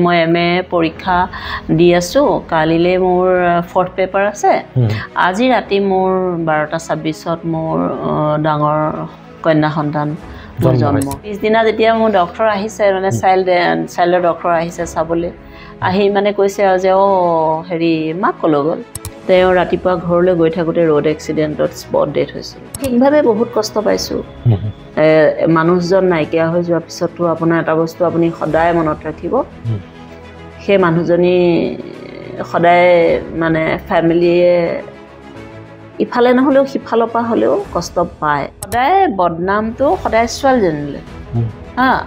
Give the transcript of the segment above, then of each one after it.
মই এমএ পৰীক্ষা দি আছো কালিলে মোৰ ফৰ্থ পেপাৰ আছে আজি ৰাতি মোৰ 12:26ত মোৰ ডাঙৰ কন্যা সন্তান জন্ম পিছদিনা যেতিয়া মোৰ ডক্টৰ আহিছে মানে চাইল্ডৰ ডক্টৰ আহিছে চাবলৈ আহি মানে কৈছে যে হেৰি মাক কলৈ গ'ল তেওঁ ৰাতিপুৱা ঘৰলৈ গৈ থাকোতে ৰোড এক্সিডেণ্টত স্পট ডেথ হৈছিল ঠিকভাৱে বহুত কষ্ট পাইছো মানুহজন নাইকিয়া হৈ যোৱাৰ পিছতো আপোনাৰ এটা বস্তু আপুনি সদায় মনত ৰাখিব সেই মানুহজনী সদায় মানে ফ্যামিলিয়ে ইফালে নহলেও সিফালৰ পৰা হলেও কষ্ট পায় সদায় বদনামটো সদায় ছোৱালীজনীলে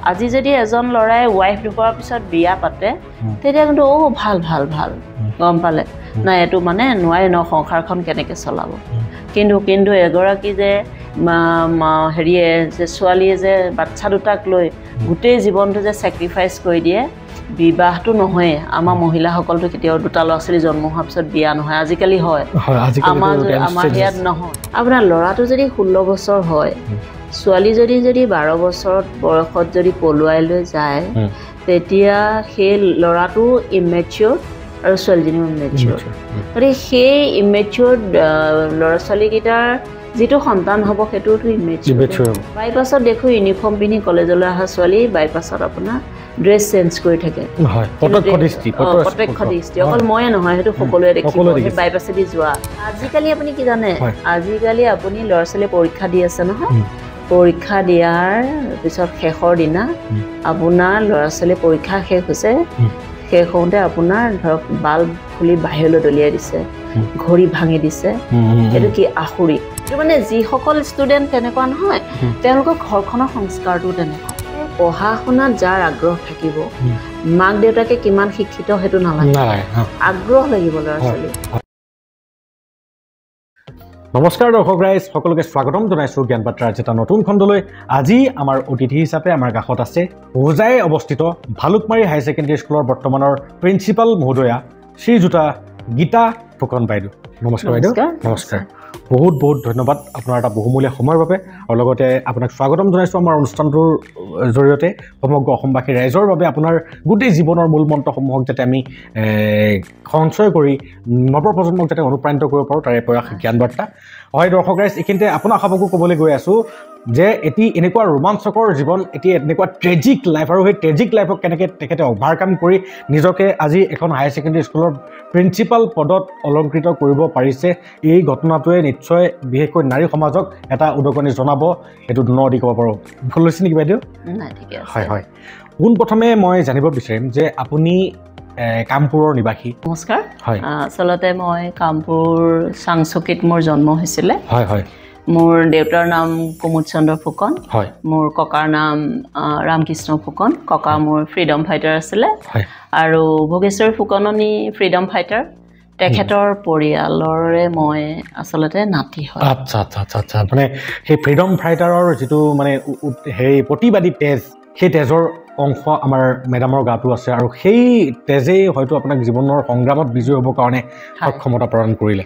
আজি যদি এজন লৰাই ওয়াইফ ঢুকোৱাৰ পিছত বিয়া পাতে তেতিয়া কিন্তু ভাল ভাল ভাল গম পালে না এটো মানে নোৱাৰে ন সংসাৰখন কেনেকৈ চলাব কিন্তু এগৰাকী যে হেৰিয়ে যে ছোৱালীয়ে যে বাচ্চা দুটাক লৈ গোটেই জীৱনটো যে স্যাক্ৰিফাইস কৰি দিয়ে বিবাহটো নহয় আমাৰ মহিলাসকলটো কেতিয়াও দুটা ল'ৰা-ছোৱালী জন্ম হোৱাৰ পিছত বিয়া নহয় আজিকালি হয় আমাৰ ইয়াত নহয় আপোনাৰ ল'ৰাটো যদি 16 বছৰ হয় ছোৱালী যদি 12 বছৰত বয়সত যদি পলুৱাই লৈ যায় তেতিয়া সেই ল'ৰাটো ইমেচিউৰ আৰু ছোৱালীজনীও ইমেচিউৰ গতিকে সেই ইমেচিউৰ ল'ৰা-ছোৱালীকেইটাৰ যিটো সন্তান হ'ব সেইটোতো ইমেচিউৰ বাইপাছত দেখো ইউনিফৰ্ম পিন্ধি কলেজলৈ অহা ছোৱালী বাইপাছত আপোনাৰ ড্ৰেছ চেঞ্জ কৰি থাকে প্ৰত্যক্ষ দৃষ্টি অকল ময়ে নহয় সেইটো সকলোৱে দেখিব বাইপাছেদি যোৱা আজিকালি আপুনি কি জানে আজিকালি আপুনি ল'ৰা-ছোৱালী পৰীক্ষা দি আছে নহয় পৰীক্ষা দিয়াৰ পিছত শেষৰ দিনা আপোনাৰ ল'ৰা-ছোৱালী পৰীক্ষা শেষ হৈছে শেষ হওঁতে আপোনাৰ ধৰক বাল্ব খুলি বাহিৰলৈ দলিয়াই দিছে ঘড়ী ভাঙি দিছে এইটো কি আখুৰি এইটো মানে যিসকল ষ্টুডেণ্ট তেনেকুৱা নহয় তেওঁলোকৰ ঘৰখনৰ সংস্কাৰটো তেনেকুৱা পঢ়া শুনাত যাৰ আগ্ৰহ থাকিব মাক দেউতাকে কিমান শিক্ষিত সেইটো নালাগে আগ্ৰহ লাগিব ল'ৰা-ছোৱালী নমস্কাৰ দৰ্শক ৰাইজ সকলোকে স্বাগতম জনাইছো জ্ঞান বাৰ্তাৰ এটা নতুন খণ্ডলৈ আজি আমাৰ অতিথি হিচাপে আমাৰ কাষত আছে হোজাই অৱস্থিত ভালুকমাৰী হাই ছেকেণ্ডাৰী স্কুলৰ বৰ্তমানৰ প্ৰিন্সিপাল মহোদয়া শ্ৰীযুতা গীতা ফুকন বাইদেউ নমস্কাৰ বাইদেউ নমস্কাৰ বহুত বহুত ধন্যবাদ আপোনাৰ এটা বহুমূলীয়া সময়ৰ বাবে আৰু লগতে আপোনাক স্বাগতম জনাইছো আমাৰ অনুষ্ঠানটোৰ জৰিয়তে সমগ্ৰ অসমবাসী ৰাইজৰ বাবে আপোনাৰ গোটেই জীৱনৰ মূল মন্ত্ৰসমূহক যাতে আমি সঞ্চয় কৰি নৱপ্ৰজন্মক যাতে অনুপ্ৰাণিত কৰিব পাৰোঁ তাৰে প্ৰয়াস জ্ঞান বাৰ্তা হয় দৰ্শক ৰাইজ এইখিনিতে আপোনাক সবকো ক'বলৈ গৈ আছো যে এটি এনেকুৱা ৰোমাঞ্চকৰ জীৱন এটি এনেকুৱা ট্ৰেজিক লাইফ আৰু সেই ট্ৰেজিক লাইফক কেনেকৈ তেখেতে অভাৰকাম কৰি নিজকে আজি এখন হাই ছেকেণ্ডাৰী স্কুলৰ প্ৰিন্সিপাল পদত অলংকৃত কৰিব পাৰিছে এই ঘটনাটোৱে নিশ্চয় বিশেষকৈ নাৰী সমাজক এটা উদগনি জনাব এইটো নদি ক'ব পাৰোঁ ভুল হৈছে নেকি বাইদেউ হয় হয় পোনপ্ৰথমে মই জানিব বিচাৰিম যে আপুনি কামপুৰৰ নিবাসী নমস্কাৰ হয় আচলতে মই কামপুৰ চাংচকীত মোৰ জন্ম হৈছিলে হয় হয় মোৰ দেউতাৰ নাম কুমুদ চন্দ্ৰ ফুকন হয় মোৰ ককাৰ নাম ৰামকৃষ্ণ ফুকন ককা মোৰ ফ্ৰীডম ফাইটাৰ আছিলে আৰু ভোগেশ্বৰ ফুকননি ফ্ৰীডম ফাইটাৰ তেখেতৰ পৰিয়ালৰে মই আচলতে নাতি হয় আচ্ছা আচ্ছা আচ্ছা আচ্ছা মানে সেই ফ্ৰীডম ফাইটাৰৰ যিটো মানে হেৰি প্ৰতিবাদী তেজ সেই তেজৰ অংশ আমাৰ মেডামৰ গাটো আছে আৰু সেই তেজেই হয়তো আপোনাক জীৱনৰ সংগ্ৰামত বিজয়ী হ'বৰ কাৰণে সক্ষমতা প্ৰদান কৰিলে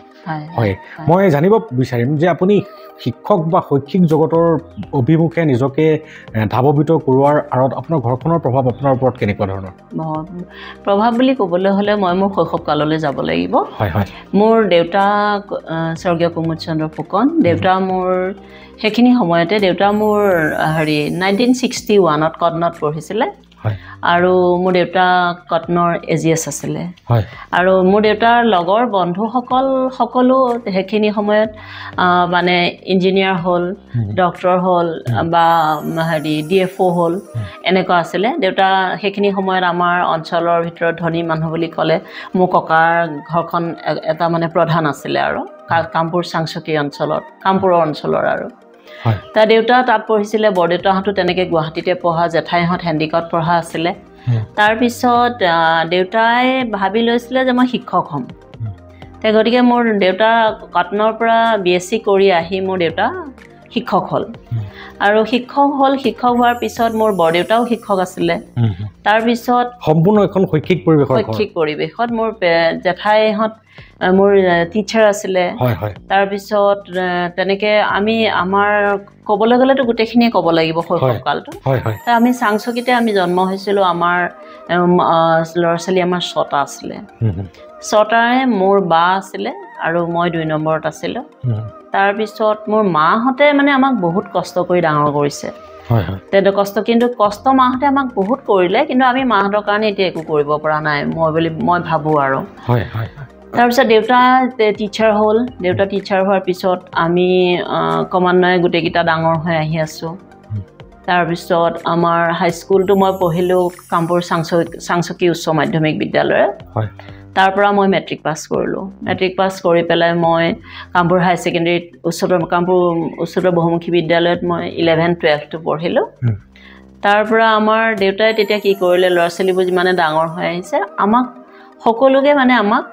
হয় মই জানিব বিচাৰিম যে আপুনি শিক্ষক বা শৈক্ষিক জগতৰ অভিমুখে নিজকে ধাৱবিত কৰোৱাৰ আঁৰত আপোনাৰ ঘৰখনৰ প্ৰভাৱ আপোনাৰ ওপৰত কেনেকুৱা ধৰণৰ প্ৰভাৱ বুলি ক'বলৈ হ'লে মই মোৰ শৈশৱকাললৈ যাব লাগিব হয় হয় মোৰ দেউতা স্বৰ্গীয় কুমুদ চন্দ্ৰ ফুকন দেউতা মোৰ সেইখিনি সময়তে দেউতা মোৰ হেৰি 1961ত কটনত পঢ়িছিলে আৰু মোৰ দেউতা কটনৰ এজিএছ আছিলে আৰু মোৰ দেউতাৰ লগৰ বন্ধুসকল সকলো সেইখিনি সময়ত মানে ইঞ্জিনিয়াৰ হ'ল ডক্টৰ হ'ল বা হেৰি ডিএফঅ হ'ল এনেকুৱা আছিলে দেউতা সেইখিনি সময়ত আমাৰ অঞ্চলৰ ভিতৰত ধনী মানুহ বুলি ক'লে মোৰ ককাৰ ঘৰখন এটা মানে প্ৰধান আছিলে আৰু কামপুৰ চাংচকী অঞ্চলত কামপুৰৰ অঞ্চলৰ আৰু তাৰ দেউতা তাত পঢ়িছিলে বৰদেউতাহঁতো তেনেকৈ গুৱাহাটীতে পঢ়া জেঠাইহঁত হেণ্ডিকত পঢ়া আছিলে তাৰপিছত দেউতাই ভাবি লৈছিলে যে মই শিক্ষক হ'ম গতিকে মোৰ দেউতা কটনৰ পৰা বিএছচি কৰি আহি মোৰ দেউতা শিক্ষক হ'ল আৰু শিক্ষক হোৱাৰ পিছত মোৰ বৰদেউতাও শিক্ষক আছিলে তাৰপিছত সম্পূৰ্ণ এখন শৈক্ষিক পৰিৱেশত মোৰ জেঠাইহঁত মোৰ টিচাৰ আছিলে তাৰপিছত তেনেকৈ আমি আমাৰ ক'বলৈ গ'লেতো গোটেইখিনিয়ে ক'ব লাগিব শৈশৱকালটো আমি চাংচকীতে আমি জন্ম হৈছিলোঁ আমাৰ ল'ৰা ছোৱালী আমাৰ 6টা আছিলে 6টাৰে মোৰ বা আছিলে আৰু মই 2 নম্বৰত আছিলোঁ তাৰপিছত মোৰ মাহঁতে মানে আমাক বহুত কষ্ট কৰি ডাঙৰ কৰিছে কিন্তু কষ্ট মাহঁতে আমাক বহুত কৰিলে কিন্তু আমি মাহঁতৰ কাৰণে এতিয়া একো কৰিব পৰা নাই মই ভাবোঁ আৰু তাৰপিছত দেউতা টিচাৰ হ'ল দেউতা টিচাৰ হোৱাৰ পিছত আমি ক্ৰমান্বয়ে গোটেইকেইটা ডাঙৰ হৈ আহি আছোঁ তাৰপিছত আমাৰ হাইস্কুলটো মই পঢ়িলোঁ কামপুৰ চাংচকী উচ্চ মাধ্যমিক বিদ্যালয়ত তাৰ পৰা মই মেট্ৰিক পাছ কৰিলোঁ মেট্ৰিক পাছ কৰি পেলাই মই কামপুৰ হাই ছেকেণ্ডেৰীত কামপুৰ উচ্চতৰ বহুমুখী বিদ্যালয়ত মই 11-12টো পঢ়িলোঁ তাৰ পৰা আমাৰ দেউতাই তেতিয়া কি কৰিলে ল'ৰা ছোৱালীবোৰ যিমানে ডাঙৰ হৈ আহিছে আমাক সকলোকে মানে আমাক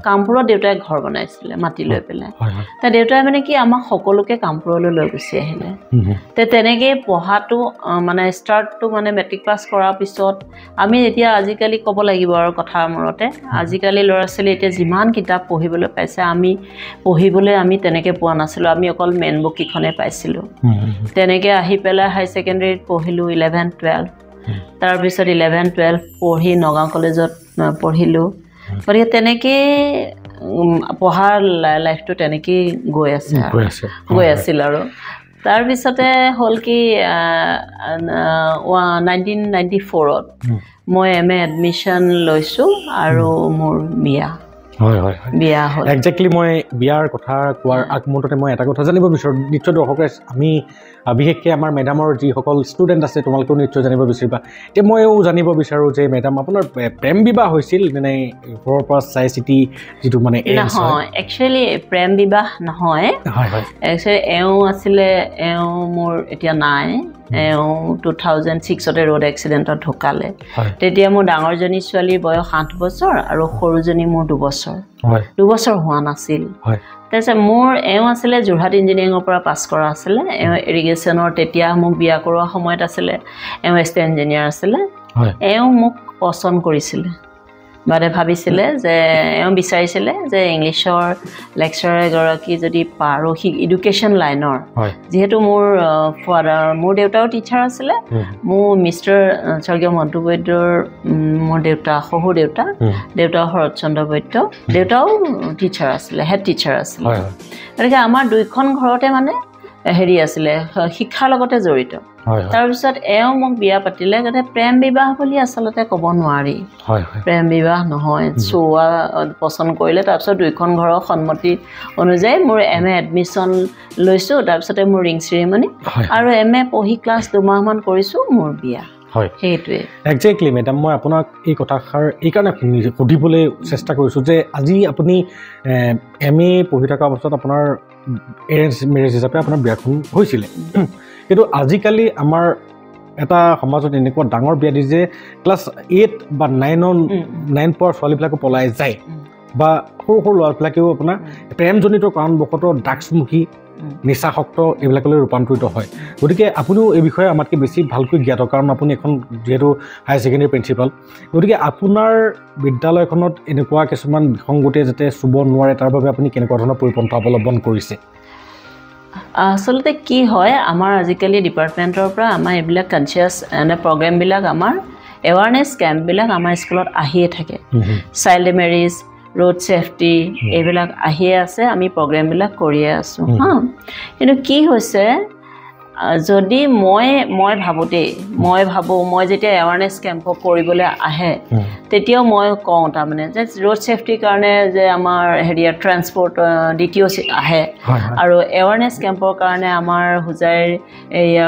কামপুৰত দেউতাই ঘৰ বনাইছিলে মাটি লৈ পেলাই তে দেউতাই মানে কি আমাক সকলোকে কামপুৰলৈ লৈ গুচি আহিলে তে তেনেকৈ পঢ়াটো মানে ষ্টাৰ্টটো মানে মেট্ৰিক পাছ কৰাৰ পিছত আমি এতিয়া আজিকালি ক'ব লাগিব আৰু কথাৰ মূৰতে আজিকালি ল'ৰা ছোৱালী এতিয়া যিমান কিতাপ পঢ়িবলৈ পাইছে আমি পঢ়িবলৈ আমি তেনেকৈ পোৱা নাছিলোঁ আমি অকল মেইন বুক কেইখনেই পাইছিলোঁ তেনেকৈ আহি পেলাই হাই ছেকেণ্ডেৰীত পঢ়িলোঁ 11-12 তাৰপিছত 11-12 পঢ়ি নগাঁও কলেজত পঢ়িলোঁ গতিকে তেনেকৈ পঢ়াৰ লাইফটো তেনেকেই গৈ আছিল আৰু তাৰপিছতে হ'ল কি 1994ত মই MA এডমিশ্যন লৈছোঁ আৰু মোৰ বিয়া হ'ল একজেক্টলি মই বিয়াৰ কথা কোৱাৰ আগমুহূৰ্ততে মই এটা কথা জানিব বিচাৰোঁ নিশ্চয় দৰ্শকে আমি বিশেষকৈ আমাৰ মেডামৰ যিসকল ষ্টুডেণ্ট আছে তোমালোকেও নিশ্চয় জানিব বিচাৰিবা এতিয়া ময়ো জানিব বিচাৰোঁ যে মেডাম আপোনাৰ প্ৰেম বিবাহ হৈছিল মানে ঘৰৰ পৰা চাই চিতি যিটো মানে নহয় একচুৱেলি প্ৰেম বিবাহ নহয় একচুৱেলি এওঁ আছিলে এওঁ মোৰ এতিয়া নাই এওঁ 2006তে ৰোড এক্সিডেণ্টত ঢুকালে তেতিয়া মোৰ ডাঙৰজনী ছোৱালীৰ বয়স 8 বছৰ আৰু সৰুজনী মোৰ 2 বছৰ হোৱা নাছিল তাৰপিছত মোৰ এওঁ আছিলে যোৰহাট ইঞ্জিনিয়াৰিঙৰ পৰা পাছ কৰা আছিলে এওঁ ইৰিগেশ্যনৰ তেতিয়া মোক বিয়া কৰোৱা সময়ত আছিলে এওঁ এছিষ্টেণ্ট ইঞ্জিনিয়াৰ আছিলে এওঁ মোক পচন্দ কৰিছিলে বাৰে ভাবিছিলে যে এওঁ বিচাৰিছিলে যে ইংলিছৰ লেকচাৰাৰ এগৰাকী যদি পাৰো এডুকেশ্যন লাইনৰ যিহেতু মোৰ দেউতাও টিচাৰ আছিলে মোৰ মিষ্টাৰ স্বৰ্গীয় মন্টু বৈদ্যৰ মোৰ দেউতা শহুৰ দেউতা শৰৎ চন্দ্ৰ বৈদ্য দেউতাও টিচাৰ আছিলে হেড টিচাৰ আছিলে গতিকে আমাৰ দুইখন ঘৰতে মানে হেৰি আছিলে শিক্ষাৰ লগতে জড়িত তাৰপিছত এওঁ মোক বিয়া পাতিলে যাতে প্ৰেম বিবাহ বুলি আচলতে ক'ব নোৱাৰি প্ৰেম বিবাহ নহয় চোৱা পচন্দ কৰিলে তাৰপিছত দুইখন ঘৰৰ সন্মতি অনুযায়ী মোৰ MA এডমিশ্যন লৈছোঁ তাৰপিছতে মোৰ ৰিং চেৰিমনি আৰু MA পঢ়ি ক্লাছ 2 মাহমান কৰিছোঁ মোৰ বিয়া সেইটোৱে একজেক্টলি মেডাম মই আপোনাক এই কথাষাৰ এইকাৰণে সুধিবলৈ চেষ্টা কৰিছোঁ যে আজি আপুনি MA পঢ়ি থকা অৱস্থাত আপোনাৰ এৰেঞ্জ মেৰেজ হিচাপে আপোনাৰ বিয়াখন হৈছিলে কিন্তু আজিকালি আমাৰ এটা সমাজত এনেকুৱা ডাঙৰ বিয়া দি যে ক্লাছ 8 বা 9 পোৱাৰ ছোৱালীবিলাকো পলাই যায় বা সৰু ল'ৰাবিলাকেও আপোনাৰ প্ৰেমজনিত কাৰণবশতঃ ড্ৰাগছমুখী নিচাসক্ত এইবিলাকলৈ ৰূপান্তৰিত হয় গতিকে আপুনিও এই বিষয়ে আমাতকৈ বেছি ভালকৈ জ্ঞাত কাৰণ আপুনি এখন যিহেতু হাই ছেকেণ্ডেৰী প্ৰিন্সিপাল গতিকে আপোনাৰ বিদ্যালয়খনত এনেকুৱা কিছুমান বিসংগতিয়ে যাতে চুব নোৱাৰে তাৰ বাবে আপুনি কেনেকুৱা ধৰণৰ পৰিপন্থা অৱলম্বন কৰিছে আচলতে কি হয় আমাৰ আজিকালি ডিপাৰ্টমেণ্টৰ পৰা আমাৰ এইবিলাক কনচিয়াছ প্ৰগ্ৰেমবিলাক আমাৰ এৱাৰনেছ কেম্পবিলাক আমাৰ স্কুলত আহিয়ে থাকে চাইল্ড মেৰিজ ৰোড ছেফটি এইবিলাক আহিয়ে আছে আমি প্ৰগ্ৰেমবিলাক কৰিয়ে আছোঁ কিন্তু কি হৈছে যদি মই ভাবোঁ মই যেতিয়া এৱাৰনেছ কেম্প কৰিবলৈ আহে তেতিয়াও মই কওঁ তাৰমানে যে ৰোড ছেফটিৰ কাৰণে যে আমাৰ হেৰিয়াৰ ট্ৰেন্সপৰ্ট DTO আহে আৰু এৱাৰনেছ কেম্পৰ কাৰণে আমাৰ হোজাইৰ এয়া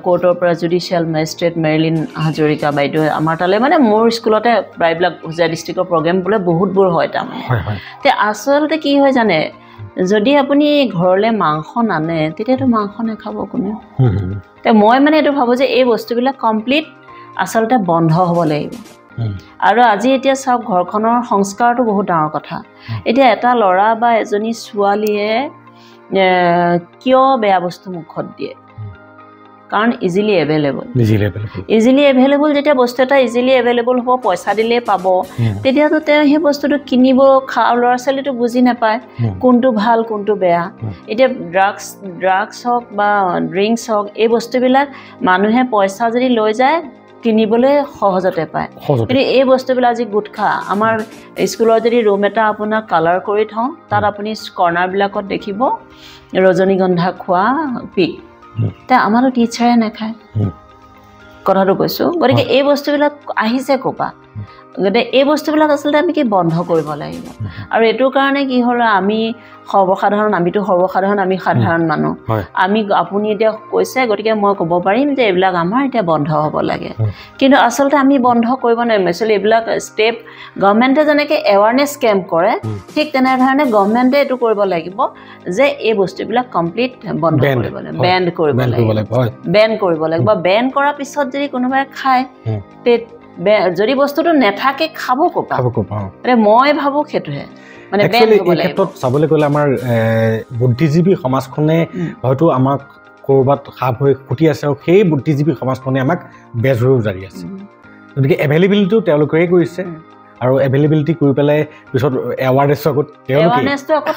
কোৰ্টৰ পৰা জুডিচিয়েল মেজিষ্ট্ৰেট মেৰিলিন হাজৰিকা বাইদেউ আমাৰ তালৈ মানে মোৰ স্কুলতে প্ৰায়বিলাক হোজাই ডিষ্ট্ৰিক্টৰ প্ৰগ্ৰেম বোলে বহুতবোৰ হয় তাৰমানে তে আচলতে কি হয় জানে যদি আপুনি ঘৰলৈ মাংস নানে তেতিয়াতো মাংস নাখাব কোনেও তে মই মানে এইটো ভাবোঁ যে এই বস্তুবিলাক কমপ্লিট আচলতে বন্ধ হ'ব লাগিব আৰু আজি এতিয়া চাওক ঘৰখনৰ সংস্কাৰটো বহুত ডাঙৰ কথা এতিয়া এটা ল'ৰা বা এজনী ছোৱালীয়ে কিয় বেয়া বস্তু মুখত দিয়ে কাৰণ ইজিলি এভেইলেবল যেতিয়া বস্তু এটা ইজিলি এভেইলেবল হ'ব পইচা দিলেই পাব তেতিয়াতো তেওঁ সেই বস্তুটো কিনিব ল'ৰা ছোৱালীটো বুজি নাপায় কোনটো ভাল কোনটো বেয়া এতিয়া ড্ৰাগছ হওক বা ড্ৰিংকছ হওক এই বস্তুবিলাক মানুহে পইচা যদি লৈ যায় কিনিবলৈ সহজতে পায় কিন্তু এই বস্তুবিলাক আজি গুটখা আমাৰ স্কুলত যদি ৰুম এটা আপোনাক কালাৰ কৰি থওঁ তাত আপুনি কৰ্ণাৰবিলাকত দেখিব ৰজনীগন্ধা খোৱা পিক তে আমাৰো টিচাৰে নাখায় কথাটো কৈছোঁ গতিকে এই বস্তুবিলাক আহিছে ক'পা গতিকে এই বস্তুবিলাক আচলতে আমি কি বন্ধ কৰিব লাগিব আৰু এইটোৰ কাৰণে কি হ'ল আমিতো সৰ্বসাধাৰণ আমি সাধাৰণ মানুহ আমি আপুনি এতিয়া কৈছে গতিকে মই ক'ব পাৰিম যে এইবিলাক আমাৰ এতিয়া বন্ধ হ'ব লাগে কিন্তু আচলতে আমি বন্ধ কৰিব নোৱাৰিম একচুৱেলি এইবিলাক ষ্টেপ গভৰ্ণমেণ্টে যেনেকৈ এৱাৰনেছ কেম্প কৰে ঠিক তেনেধৰণে গভৰ্ণমেণ্টে এইটো কৰিব লাগিব যে এই বস্তুবিলাক কমপ্লিট বন্ধ কৰিব লাগিব বেন কৰিব লাগিব বেন কৰাৰ পিছত যদি কোনোবাই খায় যদি বস্তুটো নেথাকে খাব ক'পা মই ভাবোঁ সেইটোহে মানে ক্ষেত্ৰত চাবলৈ গ'লে আমাৰ বুদ্ধিজীৱী সমাজখনে হয়তো আমাক ক'ৰবাত সাপ হৈ ফুটি আছে আৰু সেই বুদ্ধিজীৱী সমাজখনে আমাক বেজৰো জাৰি আছে গতিকে এভেইলেবিলিটিটো তেওঁলোকেই কৰিছে আৰু এভেইলেবিলিটি কৰি পেলাই পিছত এৱাৰনেছটো আকৌ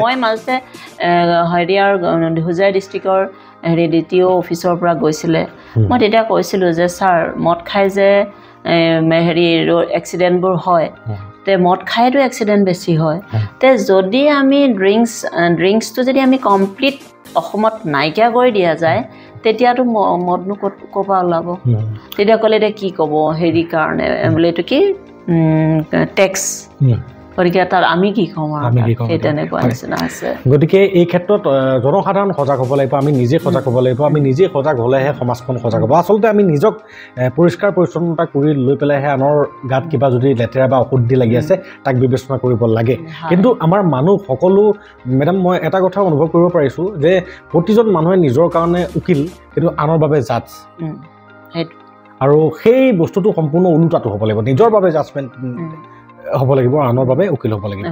মই মাজতে হেৰিয়াৰ হোজাই ডিষ্ট্ৰিক্টৰ DTO অফিচৰ পৰা গৈছিলে মই তেতিয়া কৈছিলোঁ যে ছাৰ মদ খাই যে হেৰি এক্সিডেণ্টবোৰ হয় তে মদ খাইতো এক্সিডেণ্ট বেছি হয় তে যদি আমি ড্ৰিংকছটো যদি আমি কমপ্লিট অসমত নাইকিয়া কৰি দিয়া যায় তেতিয়াতো মদনো ক'ৰপৰা ওলাব তেতিয়া ক'লে এতিয়া কি ক'ব হেৰি কাৰণে বোলে এইটো কি টেক্স গতিকে তাত আমি কি কওঁ সেই তেনেকুৱা নিচিনা আছে গতিকে এই ক্ষেত্ৰত জনসাধাৰণ সজাগ হ'ব লাগিব আমি নিজে সজাগ হ'ব লাগিব আমি নিজে সজাগ হ'লেহে সমাজখন সজাগ হ'ব আচলতে আমি নিজক পৰিষ্কাৰ পৰিচ্ছন্নতা কৰি লৈ পেলাইহে আনৰ গাত কিবা যদি লেতেৰা বা অশুদ্ধি লাগি আছে তাক বিবেচনা কৰিব লাগে কিন্তু আমাৰ মানুহ সকলো মেডাম মই এটা কথা অনুভৱ কৰিব পাৰিছোঁ যে প্ৰতিজন মানুহে নিজৰ কাৰণে উকিল কিন্তু আনৰ বাবে জাজ আৰু সেই বস্তুটো সম্পূৰ্ণ ওলোটাটো হ'ব লাগিব নিজৰ বাবে জাজমেণ্ট হ'ব লাগিব আনৰ বাবে উকিল হ'ব লাগিব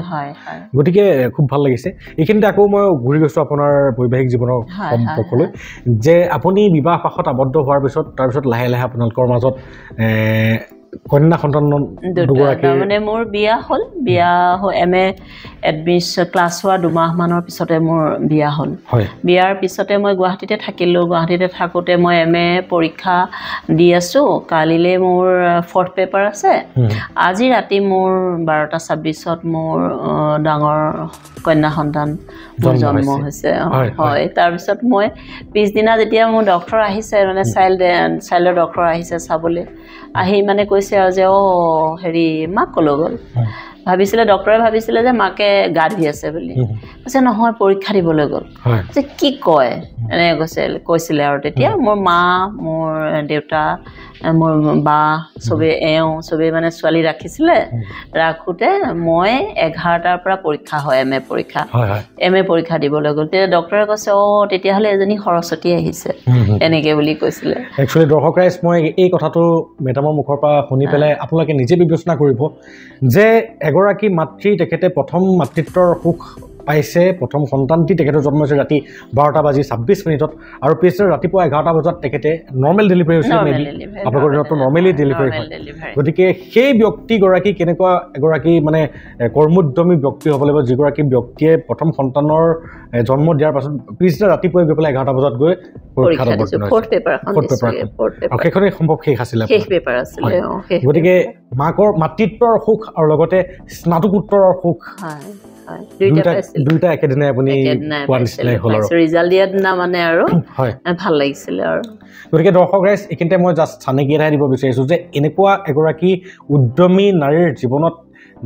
গতিকে খুব ভাল লাগিছে এইখিনিতে আকৌ মই ঘূৰি গৈছোঁ আপোনাৰ বৈবাহিক জীৱনৰ সম্পৰ্কলৈ যে আপুনি বিবাহ পাশত আবদ্ধ হোৱাৰ পিছত তাৰপিছত লাহে লাহে আপোনালোকৰ মাজত কন্যা সন্তান দুগৰাকী মানে মোৰ বিয়া হ'ল MA এডমিশ্যন ক্লাছ হোৱা 2 মাহমানৰ পিছতে মোৰ বিয়া হ'ল বিয়াৰ পিছতে মই গুৱাহাটীতে থাকিলোঁ গুৱাহাটীতে থাকোঁতে মই MA পৰীক্ষা দি আছোঁ কালিলৈ মোৰ 4th পেপাৰ আছে আজি ৰাতি মোৰ 12:26 মোৰ ডাঙৰ কন্যা সন্তান জন্ম হৈছে হয় তাৰপিছত মই পিছদিনা যেতিয়া মোৰ ডক্টৰ আহিছে মানে চাইল্ডৰ ডক্টৰ আহিছে চাবলৈ আহি মানে কৈছে আৰু যে হেৰি মাক ক'লৈ গ'ল ডক্টৰে ভাবিছিলে যে মাকে গা ধুই আছে বুলি কৈছে নহয় পৰীক্ষা দিবলৈ গ'ল যে কি কয় এনেকৈ কৈছিলে আৰু তেতিয়া মোৰ মা মোৰ দেউতা মোৰ বা চবেই মানে ছোৱালী ৰাখিছিলে ৰাখোঁতে মই 11টাৰ পৰা পৰীক্ষা হয় MA পৰীক্ষা দিবলৈ গ'ল তেতিয়া ডক্টৰে কৈছে তেতিয়াহ'লে এজনী সৰস্বতী আহিছে এনেকৈ বুলি কৈছিলে একচুৱেলি দৰ্শক ৰাইজ মই এই কথাটো মেডামৰ মুখৰ পৰা শুনি পেলাই আপোনালোকে নিজে বিবেচনা কৰিব যে এগৰাকী মাতৃ তেখেতে প্ৰথম মাতৃত্বৰ সুখ পাইছে প্ৰথম সন্তানটি তেখেতৰ জন্ম হৈছে ৰাতি 12:26 আৰু পিছদিনা ৰাতিপুৱা 11টা বজাত তেখেতে নৰ্মেল ডেলিভাৰী হৈছে আপোনালোকৰ দিনততো নৰ্মেলি ডেলিভাৰী হয় গতিকে সেই ব্যক্তিগৰাকী কেনেকুৱা এগৰাকী মানে কৰ্মোদ্যমী ব্যক্তি হ'ব লাগিব যিগৰাকী ব্যক্তিয়ে প্ৰথম সন্তানৰ জন্ম দিয়াৰ পাছত পিছদিনা ৰাতিপুৱাই গৈ পেলাই 11টা বজাত গৈ পৰীক্ষাত অৱতীৰ্ণ হৈছে আৰু সেইখনেই সম্ভৱ শেষ আছিলে গতিকে মাতৃত্বৰ সুখ আৰু লগতে স্নাতকোত্তৰৰ সুখ দুইটা একেদিনাই আপুনি পোৱা নিচিনাই হ'ল আৰু ৰিজাল্ট দিয়া দিনা মানে আৰু ভাল লাগিছিলে আৰু গতিকে দৰ্শক ৰাইজ এইখিনিতে মই জাষ্ট চানেকি এটাই দিব বিচাৰিছোঁ যে এনেকুৱা এগৰাকী উদ্যমী নাৰীৰ জীৱনত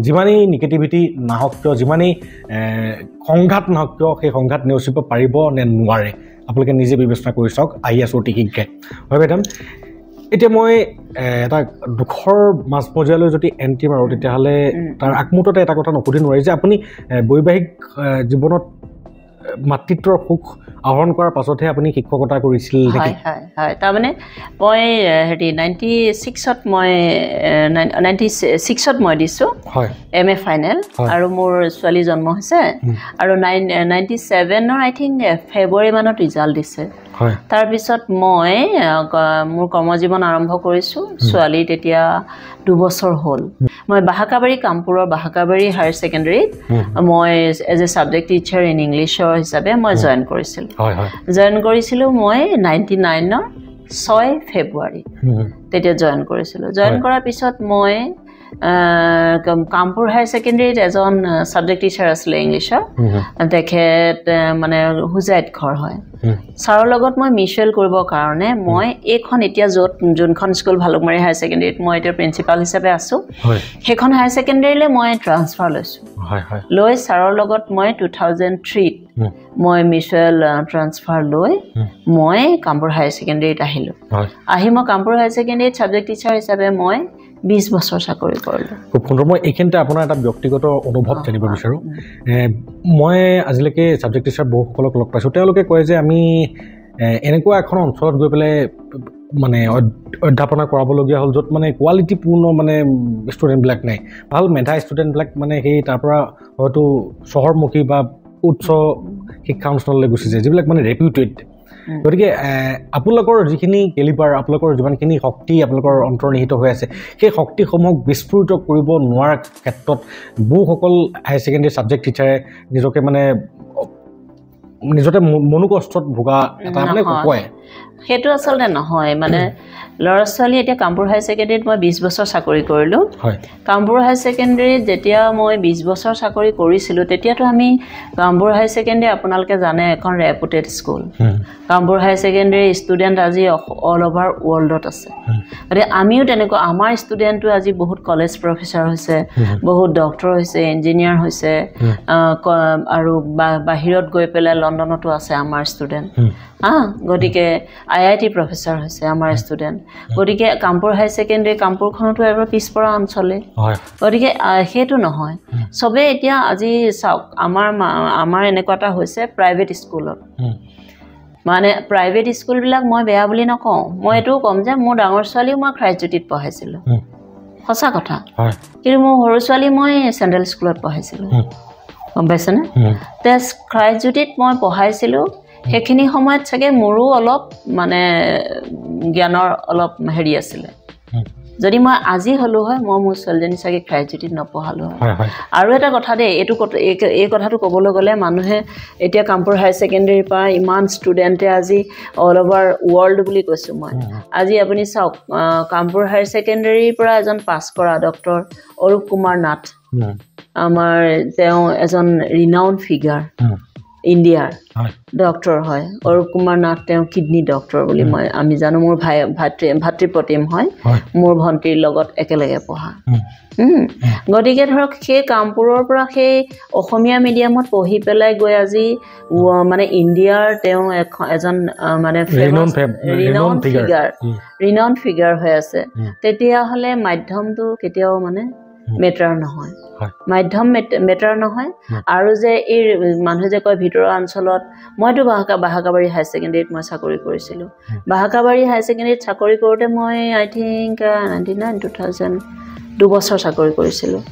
যিমানেই নিগেটিভিটি নাহক কিয় যিমানেই সংঘাত নাহক কিয় সেই সংঘাত নেওচিব পাৰিব নে নোৱাৰে আপোনালোকে নিজে বিবেচনা কৰি চাওক আহি আছোঁ অতি শীঘ্ৰে হয় মেডাম এতিয়া মই এটা দুখৰ মাজমজিয়ালৈ যদি এণ্ট্ৰি মাৰোঁ তেতিয়াহ'লে তাৰ আগমুহূৰ্ততে এটা কথা নসুধি নোৱাৰি যে আপুনি বৈবাহিক জীৱনত মাতৃত্বৰ সুখ আহৰণ কৰাৰ পাছতহে আপুনি শিক্ষকতা কৰিছিল নেকি? হয় হয় হয় তাৰমানে মই হেৰি 96ত মই 96ত মই দিছোঁ MA ফাইনেল আৰু মোৰ ছোৱালী জন্ম হৈছে আৰু 97ৰ আই থিংক ফেব্ৰুৱাৰী মানত ৰিজাল্ট দিছে তাৰপিছত মই মোৰ কৰ্মজীৱন আৰম্ভ কৰিছোঁ ছোৱালী তেতিয়া 2 বছৰ হ'ল মই বাহাকাবাৰী কামপুৰৰ বাহাকাবাৰী হায়াৰ ছেকেণ্ডেৰীত মই as a subject teacher in ইংলিছৰ হিচাপে মই জইন কৰিছিলোঁ জইন কৰিছিলোঁ মই 99ৰ 6 ফেব্ৰুৱাৰী তেতিয়া জইন কৰিছিলোঁ জইন কৰাৰ পিছত মই কামপুৰ হায়াৰ ছেকেণ্ডেৰীত এজন ছাবজেক্ট টিচাৰ আছিলে ইংলিছৰ তেখেত মানে হুজাইত ঘৰ হয় ছাৰৰ লগত মই মিউচুৱেল কৰিবৰ কাৰণে মই এইখন এতিয়া য'ত যোনখন স্কুল ভালুকমাৰী হায়াৰ ছেকেণ্ডেৰীত মই এতিয়া প্ৰিন্সিপাল হিচাপে আছোঁ সেইখন হায়াৰ ছেকেণ্ডেৰীলৈ মই ট্ৰান্সফাৰ লৈছোঁ লৈ ছাৰৰ লগত মই 2003ত মই মিউচুৱেল ট্ৰান্সফাৰ লৈ মই কামপুৰ হায়াৰ ছেকেণ্ডেৰীত আহিলোঁ আহি মই কামপুৰ হায়াৰ ছেকেণ্ডেৰীত ছাবজেক্ট টিচাৰ হিচাপে মই 20 বছৰ চাকৰি কৰিলোঁ খুব সুন্দৰ মই এইখিনিতে আপোনাৰ এটা ব্যক্তিগত অনুভৱ জানিব বিচাৰোঁ মই আজিলৈকে ছাবজেক্ট টিচাৰ বহুসকলক লগ পাইছোঁ তেওঁলোকে কয় যে আমি এনেকুৱা এখন অঞ্চলত গৈ পেলাই মানে অধ্যাপনা কৰাবলগীয়া হ'ল য'ত মানে কোৱালিটিপূৰ্ণ মানে ষ্টুডেণ্টবিলাক নাই ভাল মেধা ষ্টুডেণ্টবিলাক মানে সেই তাৰ পৰা হয়তো চহৰমুখী বা উচ্চ শিক্ষা অনুষ্ঠানলৈ গুচি যায় যিবিলাক মানে ৰেপিউটেড গতিকে আপোনালোকৰ যিখিনি কেলিবাৰ আপোনালোকৰ যিমানখিনি শক্তি আপোনালোকৰ অন্তৰ্নিহিত হৈ আছে সেই শক্তিসমূহক বিস্ফোৰিত কৰিব নোৱাৰাৰ ক্ষেত্ৰত বহুসকল হায়াৰ ছেকেণ্ডেৰী ছাবজেক্ট টিচাৰে নিজকে মানে নিজতে মনোকষ্টত ভোগা এটা মানে কয় সেইটো আচলতে নহয় মানে ল'ৰা ছোৱালী এতিয়া কামপুৰ হায়াৰ ছেকেণ্ডেৰীত মই 20 বছৰ চাকৰি কৰিলোঁ কামপুৰ হায়াৰ ছেকেণ্ডেৰীত যেতিয়া মই 20 বছৰ চাকৰি কৰিছিলোঁ তেতিয়াতো আমি কামপুৰ হায়াৰ ছেকেণ্ডেৰী আপোনালোকে জানে এখন reputed school Kampur higher secondary student আজি অল অভাৰ ৱৰ্ল্ডত আছে গতিকে আমিও তেনেকুৱা আমাৰ ষ্টুডেণ্টটো আজি বহুত কলেজ প্ৰফেচাৰ হৈছে বহুত ডক্টৰ হৈছে ইঞ্জিনিয়াৰ হৈছে আৰু বাহিৰত গৈ পেলাই লণ্ডনতো আছে আমাৰ ষ্টুডেণ্ট গতিকে IIT প্ৰফেচাৰ হৈছে আমাৰ ষ্টুডেণ্ট গতিকে কামপুৰ হায়াৰ ছেকেণ্ডেৰী কামপুৰখনতো এবাৰ পিছপৰা অঞ্চলে গতিকে সেইটো নহয় চবে এতিয়া আজি চাওক আমাৰ এনেকুৱা এটা হৈছে প্ৰাইভেট স্কুলত মানে প্ৰাইভেট স্কুলবিলাক মই বেয়া বুলি নকওঁ মই এইটোও ক'ম যে মোৰ ডাঙৰ ছোৱালীও মই খ্ৰাইষ্টজ্যোতিত পঢ়াইছিলোঁ সঁচা কথা কিন্তু মোৰ সৰু ছোৱালী মই চেণ্ট্ৰেল স্কুলত পঢ়াইছিলোঁ গম পাইছেনে তে খ্ৰাইষ্টজ্যোতিত মই পঢ়াইছিলোঁ সেইখিনি সময়ত চাগে মোৰো অলপ মানে জ্ঞানৰ অলপ হেৰি আছিলে যদি মই আজি হলো হয় মই মোৰ ছোৱালীজনী চাগে খ্ৰাইষ্টজ্যোতিত নপঢ়ালোঁ হয় আৰু এটা কথা দেই এই কথাটো ক'বলৈ গ'লে মানুহে এতিয়া কামপুৰ হায়াৰ ছেকেণ্ডেৰীৰ পৰা ইমান ষ্টুডেণ্টে আজি অল অভাৰ ৱৰ্ল্ড বুলি কৈছোঁ মই আজি আপুনি চাওক কামপুৰ হায়াৰ ছেকেণ্ডেৰীৰ পৰা এজন পাছ কৰা ডক্টৰ অৰূপ কুমাৰ নাথ আমাৰ তেওঁ এজন ৰিনাউণ্ড ফিগাৰ ইণ্ডিয়াৰ ডক্টৰ হয় অৰূপ কুমাৰ নাথ তেওঁ কিডনী ডক্টৰ বুলি আমি জানো মোৰ ভাতৃপ্ৰতিম হয় মোৰ ভণ্টিৰ লগত একেলগে পঢ়া গতিকে ধৰক সেই কামপুৰৰ পৰা সেই অসমীয়া মিডিয়ামত পঢ়ি পেলাই গৈ আজি মানে ইণ্ডিয়াৰ তেওঁ এজন মানে ৰিনাউণ্ড ফিগাৰ হৈ আছে তেতিয়াহ'লে মাধ্যমটো কেতিয়াও মানে মেটাৰ নহয় মাধ্যম মেটাৰ নহয় আৰু যে এই মানুহে যে কয় ভিতৰুৱা অঞ্চলত মইতো বাহাকাবাৰী হায়াৰ ছেকেণ্ডেৰীত মই চাকৰি কৰিছিলোঁ বাহাকাবাৰী হায়াৰ ছেকেণ্ডেৰীত চাকৰি কৰোঁতে মই আই থিংক 2000 2 চাকৰি কৰিছিলোঁ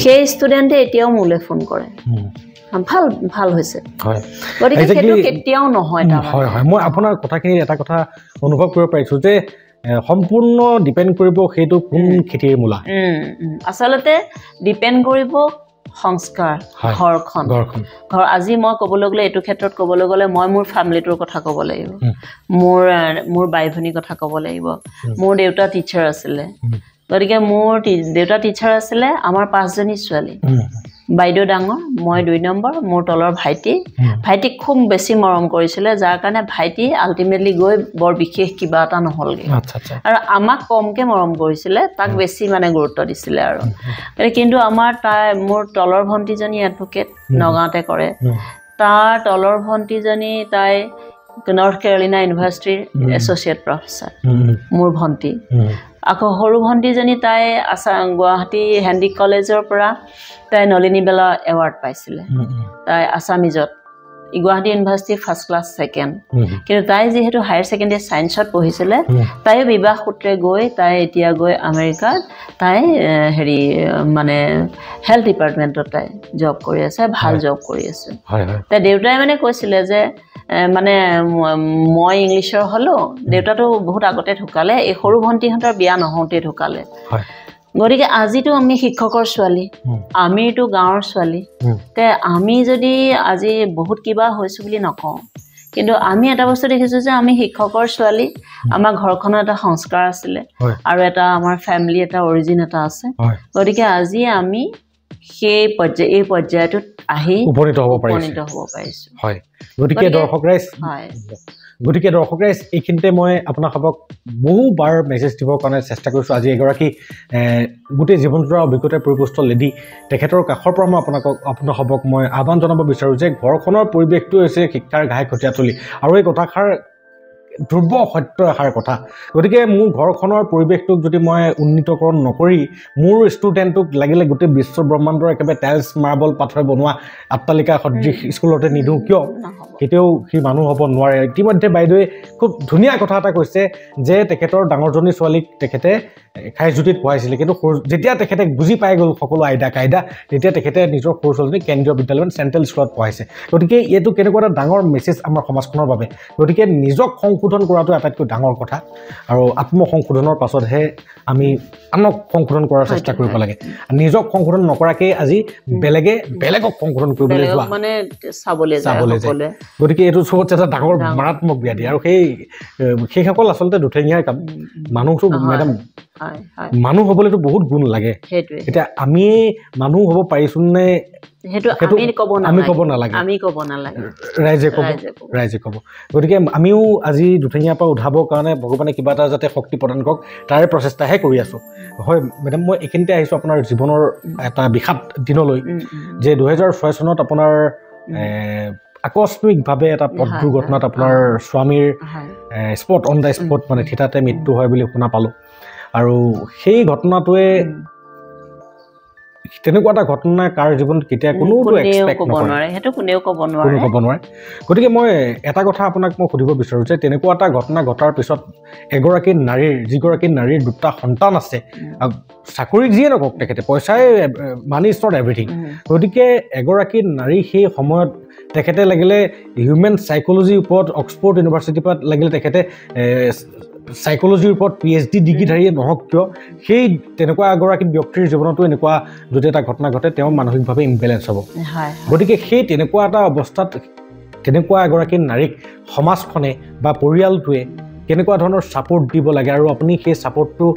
সেই ষ্টুডেণ্টে এতিয়াও মোলৈ ফোন কৰে ভাল হৈছে গতিকে সেইটো কেতিয়াও নহয় হয় হয় মই আপোনাৰ কথাখিনি এটা কথা অনুভৱ কৰিব পাৰিছোঁ যে সম্পূৰ্ণ ডিপেণ্ড কৰিব সেইটো কোন খেতিৰ মূলা আচলতে ডিপেণ্ড কৰিব সংস্কাৰ ঘৰ আজি মই ক'বলৈ গ'লে এইটো ক্ষেত্ৰত ক'বলৈ গ'লে মই মোৰ ফেমিলিটোৰ কথা ক'ব লাগিব মোৰ বাই ভনীৰ কথা ক'ব লাগিব মোৰ দেউতা টিচাৰ আছিলে গতিকে মোৰ দেউতা টিচাৰ আছিলে আমাৰ 5জনী ছোৱালী বাইদেউ ডাঙৰ মই 2 নম্বৰ মোৰ তলৰ ভাইটিক খুব বেছি মৰম কৰিছিলে যাৰ কাৰণে ভাইটি আল্টিমেটলি গৈ বৰ বিশেষ কিবা এটা নহ'লগৈ আৰু আমাক কমকৈ মৰম কৰিছিলে তাক বেছি মানে গুৰুত্ব দিছিলে আৰু কিন্তু আমাৰ মোৰ তলৰ ভণ্টিজনী এডভকেট নগাঁৱতে কৰে তাৰ তলৰ ভণ্টিজনী তাই নৰ্থ কেৰলিনা ইউনিভাৰ্চিটিৰ এছ'চিয়েট প্ৰফেচাৰ মোৰ ভণ্টি আকৌ সৰু ভণ্টিজনী তাই গুৱাহাটী হেণ্ডিক কলেজৰ পৰা তাই নলিনী বেলা এৱাৰ্ড পাইছিলে তাই আছামিজত Guwahati university first class second কিন্তু তাই যিহেতু হায়াৰ ছেকেণ্ডেৰী ছায়েন্সত পঢ়িছিলে তাই বিবাহ সূত্ৰে গৈ তাই এতিয়া গৈ আমেৰিকাত তাই হেৰি মানে হেল্থ ডিপাৰ্টমেণ্টত তাই জব কৰি আছে ভাল জব কৰি আছে তাই দেউতাই মানে কৈছিলে যে মানে মই ইংলিছৰ হ'লো দেউতাটো বহুত আগতে ঢুকালে এই সৰু ভণ্টিহঁতৰ বিয়া নহওঁতে ঢুকালে গতিকে আজিতো আমি শিক্ষকৰ ছোৱালী আমিতো গাঁৱৰ ছোৱালী তে আমি যদি আজি বহুত কিবা হৈছো বুলি নকওঁ কিন্তু আমি এটা বস্তু দেখিছো যে আমি শিক্ষকৰ ছোৱালী আমাৰ ঘৰখনৰ এটা সংস্কাৰ আছিলে আৰু এটা আমাৰ ফ্যামিলি এটা অৰিজিন এটা আছে গতিকে আজি আমি সেই এই পৰ্যায়টোত আহি উপনীত হ'ব পাৰিছো হয় গতিকে দৰ্শক ৰাইজ এইখিনিতে মই আপোনালোকক বহুবাৰ মেছেজ দিবৰ কাৰণে চেষ্টা কৰিছোঁ আজি এগৰাকী গোটেই জীৱনজোৰা অভিজ্ঞতাৰ পৰিপুষ্ট লেডি তেখেতৰ কাষৰ পৰা মই আপোনালোকক মই আহ্বান জনাব বিচাৰোঁ যে ঘৰখনৰ পৰিৱেশটো হৈছে শিক্ষাৰ ঘাই কঠীয়াতলি আৰু এই কথাষাৰ ধ্ৰুৱ সত্য এষাৰ কথা গতিকে মোৰ ঘৰখনৰ পৰিৱেশটোক যদি মই উন্নীতকৰণ নকৰি মোৰ ষ্টুডেণ্টক লাগিলে গোটেই বিশ্ব ব্ৰহ্মাণ্ডৰ একেবাৰে টাইলছ মাৰ্বল পাথৰে বনোৱা আট্টালিকা সদৃশ স্কুলতে নিদিওঁ কিয় কেতিয়াও সি মানুহ হ'ব নোৱাৰে ইতিমধ্যে বাইদেৱে খুব ধুনীয়া কথা এটা কৈছে যে তেখেতৰ ডাঙৰজনী ছোৱালীক তেখেতে খাইজুতিত পঢ়াইছিলে কিন্তু যেতিয়া তেখেতে বুজি পাই গ'ল সকলো আইদা কাইদা তেতিয়া তেখেতে নিজৰ সৰু ছোৱালীজনীক কেন্দ্ৰীয় বিদ্যালয় চেণ্ট্ৰেল স্কুলত পঢ়াইছে গতিকে এইটো কেনেকুৱা এটা ডাঙৰ মেছেজ আমাৰ সমাজখনৰ বাবে গতিকে নিজক সংশোধন কৰাটো আটাইতকৈ ডাঙৰ কথা আৰু আত্মসংশোধনৰ পাছতহে আমি আনক সংশোধন কৰাৰ চেষ্টা কৰিব লাগে নিজক সংশোধন নকৰাকৈ আজি বেলেগক সংশোধন কৰিবলৈ যোৱা মানে চাবলৈ যায় গতিকে এইটো চবতছে এটা ডাঙৰ মাৰাত্মক ব্যাধি আৰু সেইসকল আচলতে দুঠেঙীয়াৰ কাম মানুহটো মেডাম মানুহ হ'বলৈতো বহুত গুণ লাগে এতিয়া আমি মানুহ হ'ব পাৰিছো নে আমি ক'ব নালাগে ৰাইজে ক'ব গতিকে আমিও আজি দুঠেঙীয়াৰ পৰা উঠাবৰ কাৰণে ভগৱানে কিবা এটা যাতে শক্তি প্ৰদান কৰক তাৰে প্ৰচেষ্টাহে কৰি আছোঁ হয় মেডাম মই এইখিনিতে আহিছোঁ আপোনাৰ জীৱনৰ এটা বিষাদ দিনলৈ যে 2006 চনত আপোনাৰ আকস্মিকভাৱে এটা পথ দুৰ্ঘটনাত আপোনাৰ স্বামীৰ স্পট অন দ্য স্পট মানে থিতাতে মৃত্যু হয় বুলি শুনা পালোঁ আৰু সেই ঘটনাটোৱে তেনেকুৱা এটা ঘটনা কাৰ জীৱনত কেতিয়া কোনোটো এক্সপেক্ট নকৰে সেইটো কোনেও ক'ব নোৱাৰে গতিকে মই এটা কথা আপোনাক মই সুধিব বিচাৰোঁ যে তেনেকুৱা এটা ঘটনা ঘটাৰ পিছত যিগৰাকী নাৰীৰ দুটা সন্তান আছে চাকৰি যিয়ে নকওক তেখেতে পইচাই মানি ইজ নট এভৰিথিং গতিকে এগৰাকী নাৰী সেই সময়ত তেখেতে লাগিলে হিউমেন চাইক'লজিৰ ওপৰত অক্সফৰ্ড ইউনিভাৰ্চিটিৰ পৰা লাগিলে তেখেতে সাইকোলজিৰ ওপৰত PhD ডিগ্ৰীধাৰীয়ে নহওক কিয় সেই তেনেকুৱা এগৰাকী ব্যক্তিৰ জীৱনতো এনেকুৱা যদি এটা ঘটনা ঘটে তেওঁ মানসিকভাৱে ইমবেলেন্স হ'ব গতিকে সেই তেনেকুৱা এটা অৱস্থাত তেনেকুৱা এগৰাকী নাৰীক সমাজখনে বা পৰিয়ালটোৱে কেনেকুৱা ধৰণৰ ছাপোৰ্ট দিব লাগে আৰু আপুনি সেই ছাপোৰ্টটো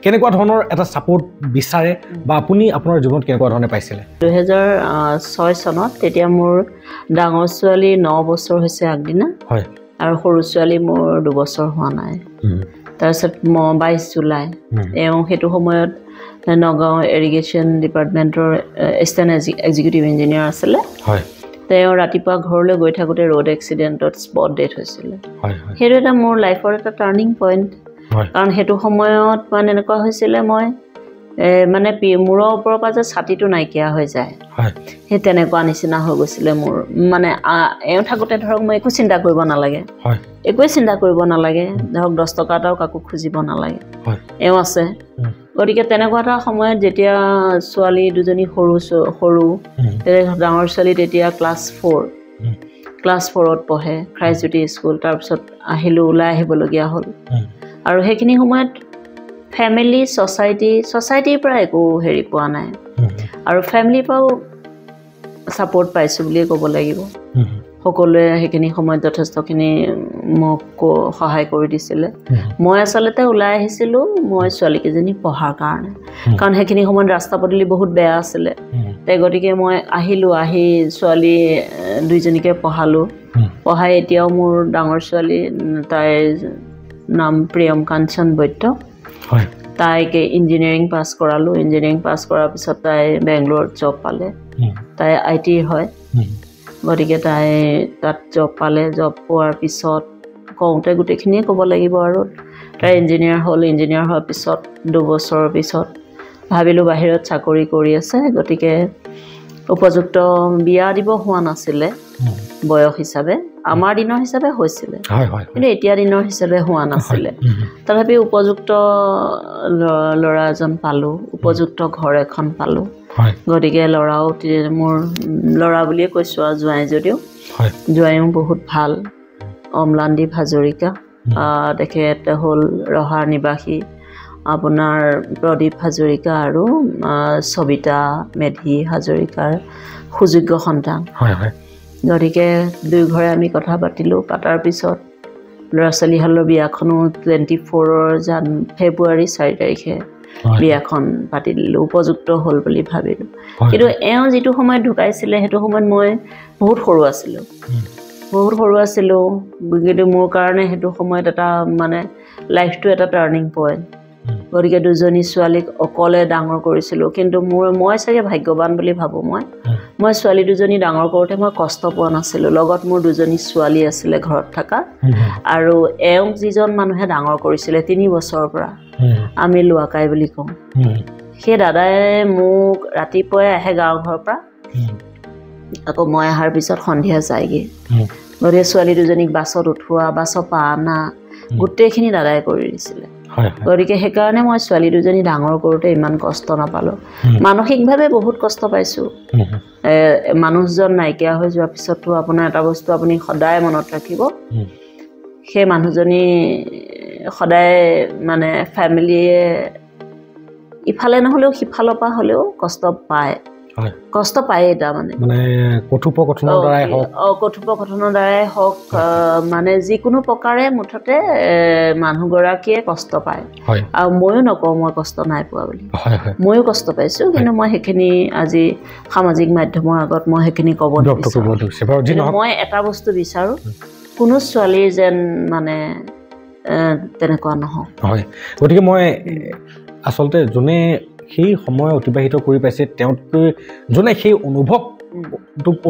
কেনেকুৱা ধৰণৰ এটা ছাপোৰ্ট বিচাৰে বা আপুনি আপোনাৰ জীৱনত কেনেকুৱা ধৰণে পাইছিলে 2006 চনত তেতিয়া মোৰ ডাঙৰ ছোৱালী 9 বছৰ হৈছে আগদিনা হয় আৰু সৰু ছোৱালী মোৰ 2 বছৰ হোৱা নাই তাৰপিছত 22 জুলাই সেইটো সময়ত নগাঁও ইৰিগেশ্যন ডিপাৰ্টমেণ্টৰ এষ্টেণ্ট এক্সিকিউটিভ ইঞ্জিনিয়াৰ আছিলে হয় তেওঁ ৰাতিপুৱা ঘৰলৈ গৈ থাকোঁতে ৰোড এক্সিডেণ্টত স্পট ডেথ হৈছিলে সেইটো এটা মোৰ লাইফৰ এটা টাৰ্ণিং পইণ্ট কাৰণ সেইটো সময়ত মানে এনেকুৱা হৈছিলে মই মানে মূৰৰ ওপৰৰ পৰা যে ছাতিটো নাইকিয়া হৈ যায় সেই তেনেকুৱা নিচিনা হৈ গৈছিলে মোৰ মানে এওঁ থাকোঁতে ধৰক মই একো চিন্তা কৰিব নালাগে একোৱে চিন্তা কৰিব নালাগে ধৰক 10 টকা এটাও কাকো খুজিব নালাগে এওঁ আছে গতিকে তেনেকুৱা এটা সময়ত যেতিয়া ছোৱালী দুজনী সৰু ডাঙৰ ছোৱালী তেতিয়া ক্লাছ 4ত পঢ়ে খাইজুতি স্কুল তাৰপিছত ওলাই আহিবলগীয়া হ'ল আৰু সেইখিনি সময়ত ফ্যামিলি সোসাইটিৰ পৰা একো হেৰি পোৱা নাই আৰু ফ্যামিলিৰ পৰাও সাপোৰ্ট পাইছোঁ বুলিয়ে ক'ব লাগিব সকলোৱে সেইখিনি সময়ত যথেষ্টখিনি মোক সহায় কৰি দিছিলে মই আচলতে ওলাই আহিছিলোঁ মই ছোৱালীকেইজনী পঢ়াৰ কাৰণে কাৰণ সেইখিনি সময়ত ৰাস্তা পদূলি বহুত বেয়া আছিলে গতিকে মই আহি ছোৱালী দুইজনীকে পঢ়াই এতিয়াও মোৰ ডাঙৰ ছোৱালী তাইৰ নাম প্ৰিয়ম কাঞ্চন বৈদ্য তাইকে ইঞ্জিনিয়াৰিং পাছ কৰালোঁ ইঞ্জিনিয়াৰিং পাছ কৰাৰ পিছত তাই বেংগলোৰত জব পালে তাই IT হয় গতিকে তাই তাত জব পালে জব পোৱাৰ পিছত কওঁতে গোটেইখিনিয়ে ক'ব লাগিব আৰু তাই ইঞ্জিনিয়াৰ হোৱাৰ পিছত 2 বছৰৰ পিছত ভাবিলোঁ বাহিৰত চাকৰি কৰি আছে গতিকে উপযুক্ত বিয়া দিব হোৱা নাছিলে বয়স হিচাপে আমাৰ দিনৰ হিচাপে হৈছিলে কিন্তু এতিয়া দিনৰ হিচাপে হোৱা নাছিলে তথাপি উপযুক্ত ল'ৰা এজন পালোঁ উপযুক্ত ঘৰ এখন পালোঁ গতিকে ল'ৰাও মোৰ ল'ৰা বুলিয়ে কৈছোঁ আৰু জোৱাই যদিও জোৱাইও বহুত ভাল অম্লানদীপ হাজৰিকা তেখেত হ'ল ৰহাৰ নিবাসী আপোনাৰ প্ৰদীপ হাজৰিকা আৰু সবিতা মেধি হাজৰিকাৰ সুযোগ্য সন্তান গতিকে দুই ঘৰে আমি কথা পাতিলোঁ পাতাৰ পিছত ল'ৰা ছোৱালীহালৰ বিয়াখনো 24 ফেব্ৰুৱাৰী 4 তাৰিখে বিয়াখন পাতি দিলোঁ উপযুক্ত হ'ল বুলি ভাবিলোঁ কিন্তু এওঁ যিটো সময়ত ঢুকাইছিলে সেইটো সময়ত মই বহুত সৰু আছিলোঁ কিন্তু মোৰ কাৰণে সেইটো সময়ত এটা মানে লাইফটো এটা টাৰ্ণিং পইণ্ট গতিকে দুজনী ছোৱালীক অকলে ডাঙৰ কৰিছিলোঁ কিন্তু মই চাগে ভাগ্যৱান বুলি ভাবোঁ মই ছোৱালী দুজনী ডাঙৰ কৰোঁতে মই কষ্ট পোৱা নাছিলোঁ লগত মোৰ দুজনী ছোৱালী আছিলে ঘৰত থকা আৰু এওঁক যিজন মানুহে ডাঙৰ কৰিছিলে 3 বছৰৰ পৰা আমি লুৱাকাই বুলি কওঁ সেই দাদাই মোক ৰাতিপুৱাই আহে গাঁৱৰ ঘৰৰ পৰা আকৌ মই অহাৰ পিছত সন্ধিয়া যায়গৈ গতিকে ছোৱালী দুজনীক বাছত উঠোৱা বাছৰ পৰা অনা গোটেইখিনি দাদাই কৰি দিছিলে গতিকে সেইকাৰণে মই ছোৱালী দুজনী ডাঙৰ কৰোঁতে ইমান কষ্ট নাপালোঁ মানসিকভাৱে বহুত কষ্ট পাইছোঁ মানুহজন নাইকিয়া হৈ যোৱাৰ পিছতো আপোনাৰ এটা বস্তু আপুনি সদায় মনত ৰাখিব সেই মানুহজনী সদায় মানে ফেমিলিয়ে ইফালে নহ'লেও সিফালৰ পৰা হ'লেও কষ্ট পায় তাৰমানে কথোপকথনৰ দ্বাৰাই হওক মানে যিকোনো প্ৰকাৰে মুঠতে মানুহগৰাকীয়ে কষ্ট পায় আৰু ময়ো নকওঁ মই কষ্ট নাই পোৱা বুলি ময়ো কষ্ট পাইছোঁ কিন্তু মই সেইখিনি আজি সামাজিক মাধ্যমৰ আগত মই সেইখিনি ক'ব বিচাৰোঁ মই এটা বস্তু বিচাৰোঁ কোনো ছোৱালীৰ যেন মানে তেনেকুৱা নহওক গতিকে মই আচলতে যোনে সেই সময় অতিবাহিত কৰি পাইছে তেওঁতকৈ যোনে সেই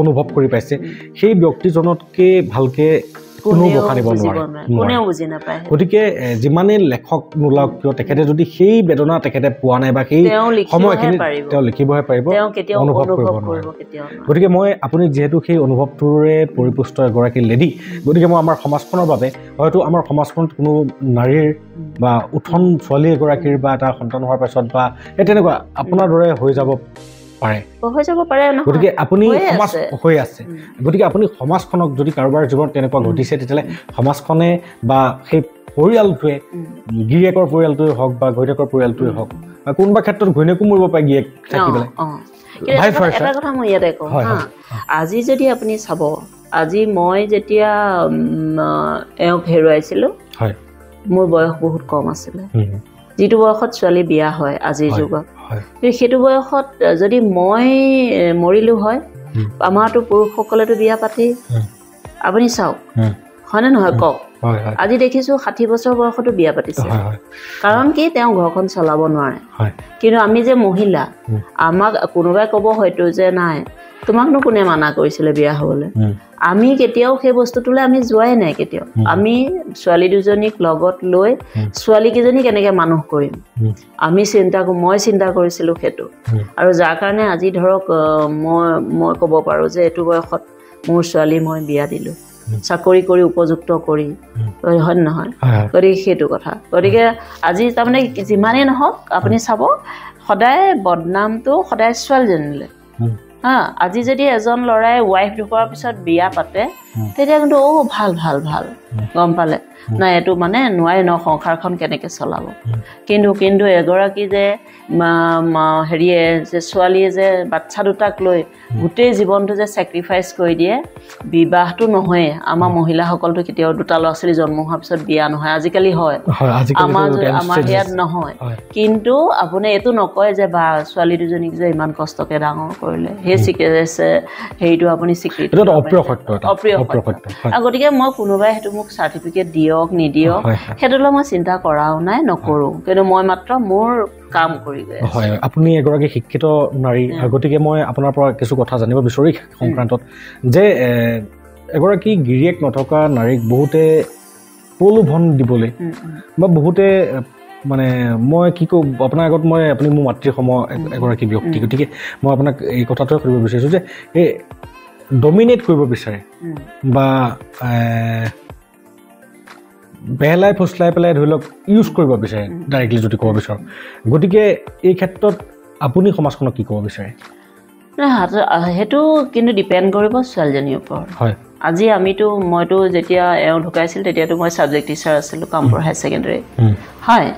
অনুভৱ কৰি পাইছে সেই ব্যক্তিজনতকৈ ভালকৈ কোনো বখানিব নোৱাৰে গতিকে যিমানেই লেখক নোলাওক কিয় তেখেতে যদি সেই বেদনা তেখেতে পোৱা নাই বা সেই সময়খিনি তেওঁ লিখিবহে পাৰিব অনুভৱ কৰিব নোৱাৰে গতিকে মই আপুনি যিহেতু সেই অনুভৱটোৰে পৰিপুষ্ট এগৰাকী লেডি গতিকে মই আমাৰ সমাজখনৰ বাবে হয়তো আমাৰ সমাজখনত কোনো নাৰীৰ বা উঠন ছোৱালী এগৰাকীৰ বা এটা সন্তান হোৱাৰ পাছত বা এই তেনেকুৱা আপোনাৰ দৰে হৈ যাব পাৰে গতিকে আপুনি সমাজ হৈ আছে গতিকে আপুনি সমাজখনক যদি কাৰোবাৰ জীৱনত তেনেকুৱা ঘটিছে তেতিয়াহ'লে সমাজখনে বা সেই পৰিয়ালটোৱে গিৰিয়েকৰ পৰিয়ালটোৱে হওক বা ঘৈণীয়েকৰ পৰিয়ালটোৱে হওক বা কোনোবা ক্ষেত্ৰত ঘৈণীয়েকো মৰিব পাৰে গিৰিয়েক থাকি পেলাই এটা কথা মই ইয়াতে কওঁ আজি যদি আপুনি চাব আজি মই যেতিয়া এওঁক হেৰুৱাইছিলোঁ মোৰ বয়স বহুত কম আছিলে যিটো বয়সত ছোৱালী বিয়া হয় আজিৰ যুগত সেইটো বয়সত যদি মই মৰিলোঁ হয় আমাৰতো পুৰুষসকলেতো বিয়া পাতি আপুনি চাওক হয়নে নহয় কওক আজি দেখিছোঁ 60 বছৰ বয়সতো বিয়া পাতিছে কাৰণ কি তেওঁ ঘৰখন চলাব নোৱাৰে কিন্তু আমি যে মহিলা আমাক কোনোবাই ক'ব হয়তো যে নাই তোমাকনো কোনে মানা কৰিছিলে বিয়া হ'বলৈ আমি কেতিয়াও সেই বস্তুটোলৈ আমি যোৱাই নাই কেতিয়াও আমি ছোৱালী দুজনীক লগত লৈ ছোৱালীকেইজনী কেনেকৈ মানুহ কৰিম মই চিন্তা কৰিছিলোঁ সেইটো আৰু যাৰ কাৰণে আজি ধৰক মই ক'ব পাৰোঁ যে এইটো বয়সত মোৰ ছোৱালী মই বিয়া দিলোঁ চাকৰি কৰি উপযুক্ত কৰি হয় নহয় গতিকে সেইটো কথা গতিকে আজি তাৰমানে যিমানেই নহওক আপুনি চাব সদায় বদনামটো সদায় ছোৱালীজনীলৈ আজি যদি এজন ল'ৰাই ৱাইফ ঢুকোৱাৰ পিছত বিয়া পাতে তেতিয়া কিন্তু ভাল গম পালে নাই এইটো মানে নোৱাৰে ন সংসাৰখন কেনেকৈ চলাব কিন্তু এগৰাকী যে হেৰিয়ে যে ছোৱালীয়ে যে বাচ্চা দুটাক লৈ গোটেই জীৱনটো যে ছেক্ৰিফাইচ কৰি দিয়ে বিবাহটো নহয়ে আমাৰ মহিলাসকলটো কেতিয়াও দুটা ল'ৰা ছোৱালী জন্ম হোৱাৰ পিছত বিয়া নহয় আজিকালি হয় আমাৰ ইয়াত নহয় কিন্তু আপুনি এইটো নকয় যে বা ছোৱালী দুজনীক যে ইমান কষ্টকৈ ডাঙৰ কৰিলে হেৰিটো আপুনি স্বীকৃতি অপ্ৰিয় গতিকে মই কোনোবাই সেইটো মোক চাৰ্টিফিকেট দিয়ক নিদিয়ক সেইটোলৈ মই চিন্তা কৰাও নাই নকৰোঁ কিন্তু মই মাত্ৰ মোৰ কাম কৰি গৈ হয় আপুনি এগৰাকী শিক্ষিত নাৰী গতিকে মই আপোনাৰ পৰা কিছু কথা জানিব বিচাৰোঁ সংক্ৰান্তত যে এগৰাকী গিৰিয়েক নথকা নাৰীক বহুতে প্ৰলোভন দিবলৈ বা বহুতে মানে মই কি কওঁ আপোনাৰ আগত আপুনি মোৰ মাতৃসম এগৰাকী ব্যক্তি গতিকে মই আপোনাক এই কথাটোৱে কৰিব বিচাৰিছোঁ যে এই ডমিনেট কৰিব বিচাৰে বা বেলাই ফুচলাই পেলাই ধৰি লওক ইউজ কৰিব বিচাৰে ডাইৰেক্টলি যদি ক'ব বিচাৰোঁ গতিকে এই ক্ষেত্ৰত আপুনি সমাজখনক কি ক'ব বিচাৰে সেইটো কিন্তু ডিপেণ্ড কৰিব ছোৱালীজনীৰ ওপৰত হয় আজি মইতো যেতিয়া এওঁ ঢুকাইছিল তেতিয়াতো মই ছাবজেক্ট টিচাৰ আছিলোঁ কামপুৰ হাই ছেকেণ্ডেৰী হয়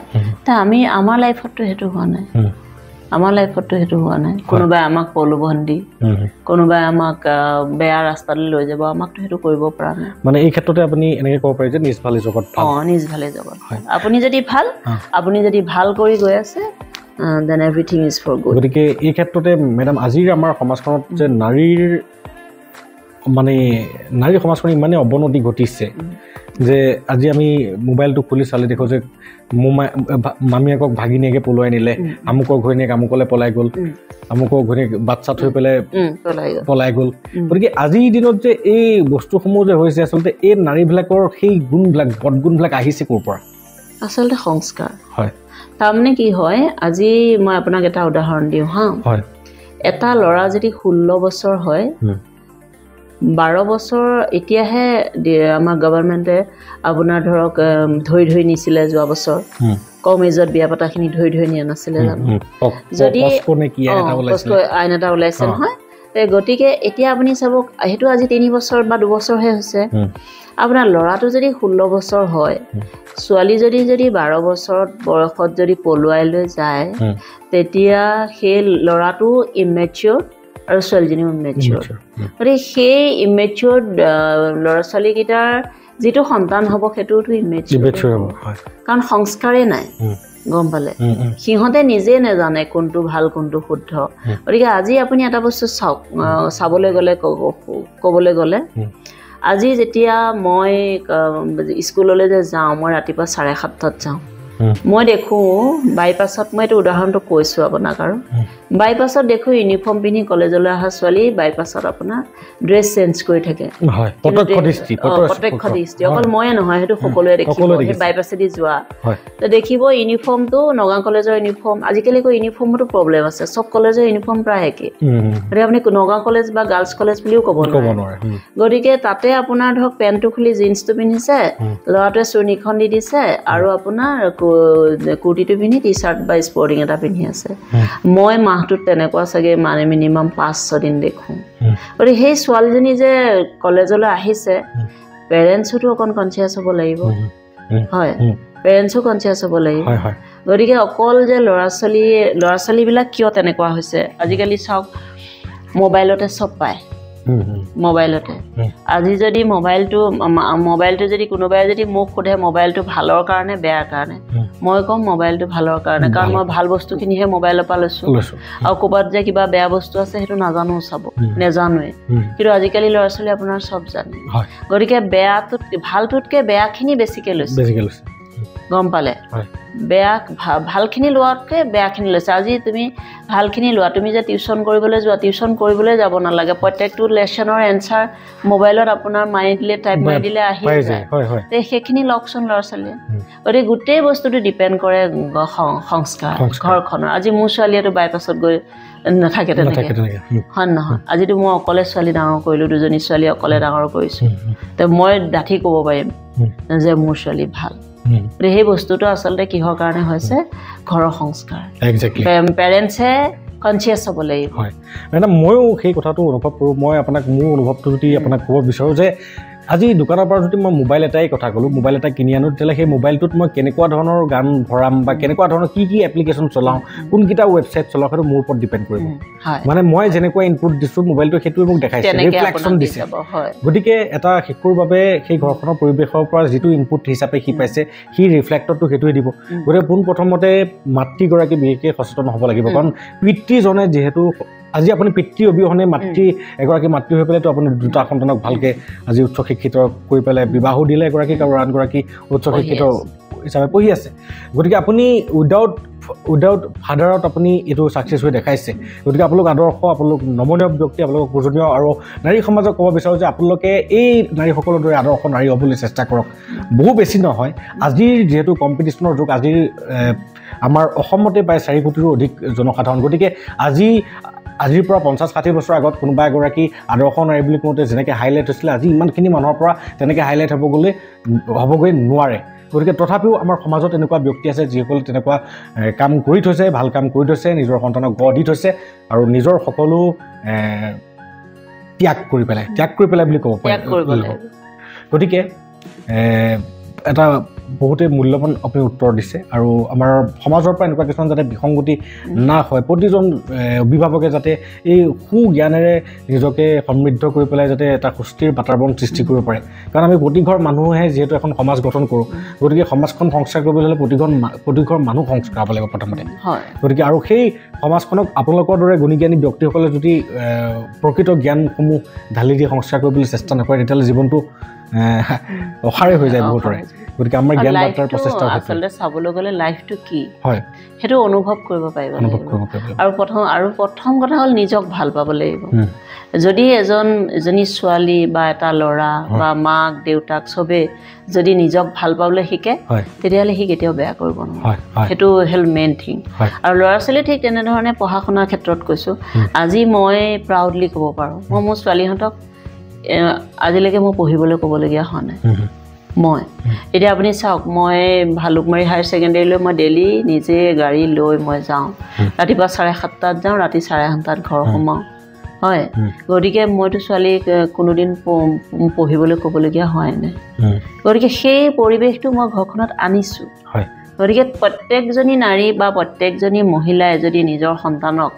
তা আমাৰ লাইফততো সেইটো হোৱা নাই আমাৰ লাইফততো সেইটো হোৱা নাই কোনোবাই আমাক প্ৰলোভন দি কোনোবাই আমাক বেয়া ৰাস্তালৈ লৈ যাব আমাকতো সেইটো কৰিব পৰা নাই মানে এই ক্ষেত্ৰতে আপুনি এনেকৈ ক'ব পাৰে যে নিজ ভালে জগত নিজ ভালে জগত আপুনি যদি ভাল কৰি গৈ আছে then everything is for good গতিকে এই ক্ষেত্ৰতে মেডাম আজিৰ আমাৰ সমাজখনত যে নাৰীৰ সমাজখন ইমানেই অৱনতি ঘটিছে যে আজি আমি মোবাইলটো খুলি চালে দেখোঁ যে মামীয়েকক ভাগিনীয়েকে পলুৱাই নিলে আমুকৰ ঘৈণীয়েক আমুকলৈ পলাই গ'ল আমুকৰ ঘৈণীয়েক বাচ্চা থৈ পেলাই পলাই গ'ল গতিকে আজিৰ দিনত যে এই বস্তুসমূহ যে হৈছে আচলতে এই নাৰীবিলাকৰ সেই গুণবিলাক সদগুণবিলাক আহিছে ক'ৰ পৰা আচলতে সংস্কাৰ হয় তাৰমানে কি হয় আজি মই আপোনাক এটা উদাহৰণ দিওঁ হয় এটা ল'ৰা যদি 16 বছৰ হয় 12 বছৰ এতিয়াহে আমাৰ গভৰ্ণমেণ্টে আপোনাৰ ধৰক ধৰি নিছিলে যোৱা বছৰ কম এজত বিয়া পতাখিনি ধৰি নিয়া নাছিলে জানো যদি আইন এটা ওলাইছে নহয় গতিকে এতিয়া আপুনি চাব সেইটো আজি 3 বছৰ বা 2 বছৰহে হৈছে আপোনাৰ ল'ৰাটো যদি 16 বছৰ হয় ছোৱালী যদি 12 বছৰত বয়সত যদি পলুৱাই লৈ যায় তেতিয়া সেই ল'ৰাটো ইমেচিয়ৰ আৰু ছোৱালীজনীও ইমেচিয়ৰ গতিকে সেই ইমেচিয়ৰ ল'ৰা ছোৱালীকেইটাৰ যিটো সন্তান হ'ব সেইটোতো ইমেচিয়ৰ হ'ব কাৰণ সংস্কাৰেই নাই গম পালে সিহঁতে নিজে নাজানে কোনটো ভাল কোনটো শুদ্ধ গতিকে আজি আপুনি এটা বস্তু চাওক চাবলৈ গ'লে ক'বলৈ গ'লে আজি যেতিয়া মই স্কুললৈ যে যাওঁ মই ৰাতিপুৱা 7:30 যাওঁ মই দেখোঁ বাইপাছত মই এইটো উদাহৰণটো কৈছোঁ আপোনাক আৰু বাইপাছত দেখোঁ ইউনিফৰ্ম পিন্ধি কলেজলৈ অহা ছোৱালী বাইপাছত আপোনাৰ ড্ৰেছ চেঞ্জ কৰি থাকে প্ৰত্যক্ষ দৃষ্টি অকল ময়ে নহয় সেইটো সকলোৱে দেখিব সেই বাইপাছেদি যোৱা দেখিব ইউনিফৰ্মটো নগাঁও কলেজৰ ইউনিফৰ্ম আজিকালি ইউনিফৰ্মতো প্ৰব্লেম আছে চব কলেজৰ ইউনিফৰ্ম প্ৰায় একেই গতিকে আপুনি নগাঁও কলেজ বা গাৰ্লছ কলেজ বুলিও ক'ব নোৱাৰে গতিকে তাতে আপোনাৰ ধৰক পেণ্টটো খুলি জিন্সটো পিন্ধিছে ল'ৰাটোৱে চুৰ্ণিখন দি দিছে আৰু আপোনাৰ কুৰ্তিটো পিন্ধি টি চাৰ্ট বা স্পৰ্টিং এটা পিন্ধি আছে মই মাহটোত তেনেকুৱা চাগে মিনিমাম 5-6 দিন দেখোঁ গতিকে সেই ছোৱালীজনী যে কলেজলৈ আহিছে পেৰেণ্টছতো অকণ কনচিয়াছ হ'ব লাগিব হয় পেৰেণ্টছো কনচিয়াছ হ'ব লাগিব গতিকে অকল যে ল'ৰা ছোৱালীবিলাক কিয় তেনেকুৱা হৈছে আজিকালি চাওক মোবাইলতে চব পায় মোবাইলতে আজি যদি মোবাইলটো যদি কোনোবাই যদি মোক সোধে মোবাইলটো ভালৰ কাৰণে বেয়াৰ কাৰণে মই ক'ম মোবাইলটো ভালৰ কাৰণে কাৰণ মই ভাল বস্তুখিনিহে মোবাইলৰ পৰা লৈছোঁ আৰু ক'ৰবাত যে কিবা বেয়া বস্তু আছে সেইটো নাজানো চাব নেজানোৱে কিন্তু আজিকালি ল'ৰা ছোৱালী আপোনাৰ চব জানে গতিকে ভালটোতকৈ বেয়াখিনি বেছিকৈ লৈছে গম পালে ভালখিনি লোৱাতকৈ বেয়াখিনি লৈছে আজি তুমি ভালখিনি লোৱা তুমি যে টিউশ্যন কৰিবলৈ যাব নালাগে প্ৰত্যেকটো লেচনৰ এনচাৰ মোবাইলত আপোনাৰ মাৰি দিলে টাইপ মাৰি দিলে আহি যায় সেইখিনি লওকচোন ল'ৰা ছোৱালীয়ে গতিকে গোটেই বস্তুটো ডিপেণ্ড কৰে সংস্কাৰ ঘৰখনৰ আজি মোৰ ছোৱালীয়েতো বাইপাছত গৈ নাথাকে তেনেকৈ হয় নহয় আজিতো মই অকলে ছোৱালী ডাঙৰ কৰিলোঁ 2জনী ছোৱালী অকলে ডাঙৰ কৰিছোঁ তো মই ডাঠি ক'ব পাৰিম যে মোৰ ছোৱালী ভাল সেই বস্তুটো আচলতে কিহৰ কাৰণে হৈছে ঘৰৰ সংস্কাৰ পেৰেণ্টছে কনচিয়াছ হ'ব লাগিব হয় মেডাম ময়ো সেই কথাটো অনুভৱ কৰোঁ মই আপোনাক মোৰ অনুভৱটো যদি আপোনাক ক'ব বিচাৰোঁ যে আজি দোকানৰ পৰা যদি মই মোবাইল এটাই কথা ক'লোঁ মোবাইল এটা কিনি আনো তেতিয়াহ'লে সেই মোবাইলটোত মই কেনেকুৱা ধৰণৰ গান ভৰাম বা কেনেকুৱা ধৰণৰ কি এপ্লিকেশ্যন চলাওঁ কোনকেইটা ৱেবছাইট চলাওঁ সেইটো মোৰ ওপৰত ডিপেণ্ড কৰিব মানে মই যেনেকুৱা ইনপুট দিছোঁ মোবাইলটো সেইটোৱে মোক দেখাইছে ৰিফ্লেকশ্যন দিছে গতিকে এটা শিশুৰ বাবে সেই ঘৰখনৰ পৰিৱেশৰ পৰা যিটো ইনপুট হিচাপে সি পাইছে সি ৰিফ্লেক্টৰটো সেইটোৱে দিব গতিকে পোনপ্ৰথমতে মাতৃগৰাকী বিশেষকৈ সচেতন হ'ব লাগিব কাৰণ পিতৃজনে যিহেতু আজি আপুনি পিতৃ অবিহনে এগৰাকী মাতৃ হৈ পেলাইতো আপুনি 2টা সন্তানক ভালকৈ আজি উচ্চ শিক্ষিত কৰি পেলাই বিবাহো দিলে এগৰাকীক আৰু আনগৰাকী উচ্চ শিক্ষিত হিচাপে পঢ়ি আছে গতিকে আপুনি উইদাউট ফাদাৰত আপুনি এইটো ছাকচেছ হৈ দেখাইছে গতিকে আপোনালোক আদৰ্শ আপোনালোক নমনীয় ব্যক্তি আপোনালোক পূজনীয় আৰু নাৰী সমাজক ক'ব বিচাৰোঁ যে আপোনালোকে এই নাৰীসকলৰ দৰে আদৰ্শ নাৰী হ'বলৈ চেষ্টা কৰক বহু বেছি নহয় আজিৰ যিহেতু কম্পিটিশ্যনৰ যুগ আজিৰ আমাৰ অসমতে প্ৰায় 4 কোটিৰো অধিক জনসাধাৰণ গতিকে আজি আজিৰ পৰা 50-60 বছৰ আগত কোনোবা এগৰাকী আদৰ্শ নাৰী বুলি কওঁতে যেনেকৈ হাইলাইট হৈছিলে আজি ইমানখিনি মানুহৰ পৰা তেনেকৈ হাইলাইট হ'বগৈ নোৱাৰে গতিকে তথাপিও আমাৰ সমাজত এনেকুৱা ব্যক্তি আছে যিসকলে তেনেকুৱা কাম কৰি থৈছে ভাল কাম কৰি থৈছে নিজৰ সন্তানক গঢ় দি থৈছে আৰু নিজৰ সকলো ত্যাগ কৰি পেলাই বুলি ক'ব পাৰি গতিকে এটা বহুতে মূল্যৱান আপুনি উত্তৰ দিছে আৰু আমাৰ সমাজৰ পৰা এনেকুৱা কিছুমান যাতে বিসংগতি না হয় প্ৰতিজন অভিভাৱকে যাতে এই সুজ্ঞানেৰে নিজকে সমৃদ্ধ কৰি পেলাই যাতে এটা সুস্থিৰ বাতাবৰণ সৃষ্টি কৰিব পাৰে কাৰণ আমি প্ৰতিঘৰ মানুহে যিহেতু এখন সমাজ গঠন কৰোঁ গতিকে সমাজখন সংস্কাৰ কৰিবলৈ হ'লে প্ৰতিঘৰ মানুহ সংস্কাৰ হ'ব লাগিব প্ৰথমতে গতিকে আৰু সেই সমাজখনক আপোনালোকৰ দৰে গুণী জ্ঞানী ব্যক্তিসকলে যদি প্ৰকৃত জ্ঞানসমূহ ঢালি দি সংস্কাৰ কৰিবলৈ চেষ্টা নকৰে তেতিয়াহ'লে জীৱনটো অসাৰে হৈ যায় বহুতৰে গতিকে আমাৰ জ্ঞান বাৰ্তাৰ প্ৰচেষ্টা আচলতে চাবলৈ গ'লে লাইফটো কি হয় সেইটো অনুভৱ কৰিব পাৰিব আৰু প্ৰথম কথা হ'ল নিজক ভাল পাব লাগিব যদি এজনী ছোৱালী বা এটা ল'ৰা বা মাক দেউতাক চবেই যদি নিজক ভাল পাবলৈ শিকে তেতিয়াহ'লে সি কেতিয়াও বেয়া কৰিব নোৱাৰে সেইটো হ'ল মেইন থিং আৰু ল'ৰা ছোৱালী ঠিক তেনেধৰণে পঢ়া শুনাৰ ক্ষেত্ৰত কৈছোঁ আজি মই প্ৰাউডলি ক'ব পাৰোঁ মই মোৰ ছোৱালীহঁতক আজিলৈকে মই পঢ়িবলৈ ক'বলগীয়া হোৱা নাই মই এতিয়া আপুনি চাওক মই ভালুকমাৰী হায়াৰ ছেকেণ্ডেৰীলৈ মই ডেইলি নিজে গাড়ী লৈ মই যাওঁ ৰাতিপুৱা 7:30 যাওঁ ৰাতি 8:30 ঘৰ সোমাওঁ হয় গতিকে মইতো ছোৱালীক কোনোদিন পঢ়িবলৈ ক'বলগীয়া হোৱাই নাই গতিকে সেই পৰিৱেশটো মই ঘৰখনত আনিছোঁ গতিকে প্ৰত্যেকজনী নাৰী বা প্ৰত্যেকজনী মহিলাই যদি নিজৰ সন্তানক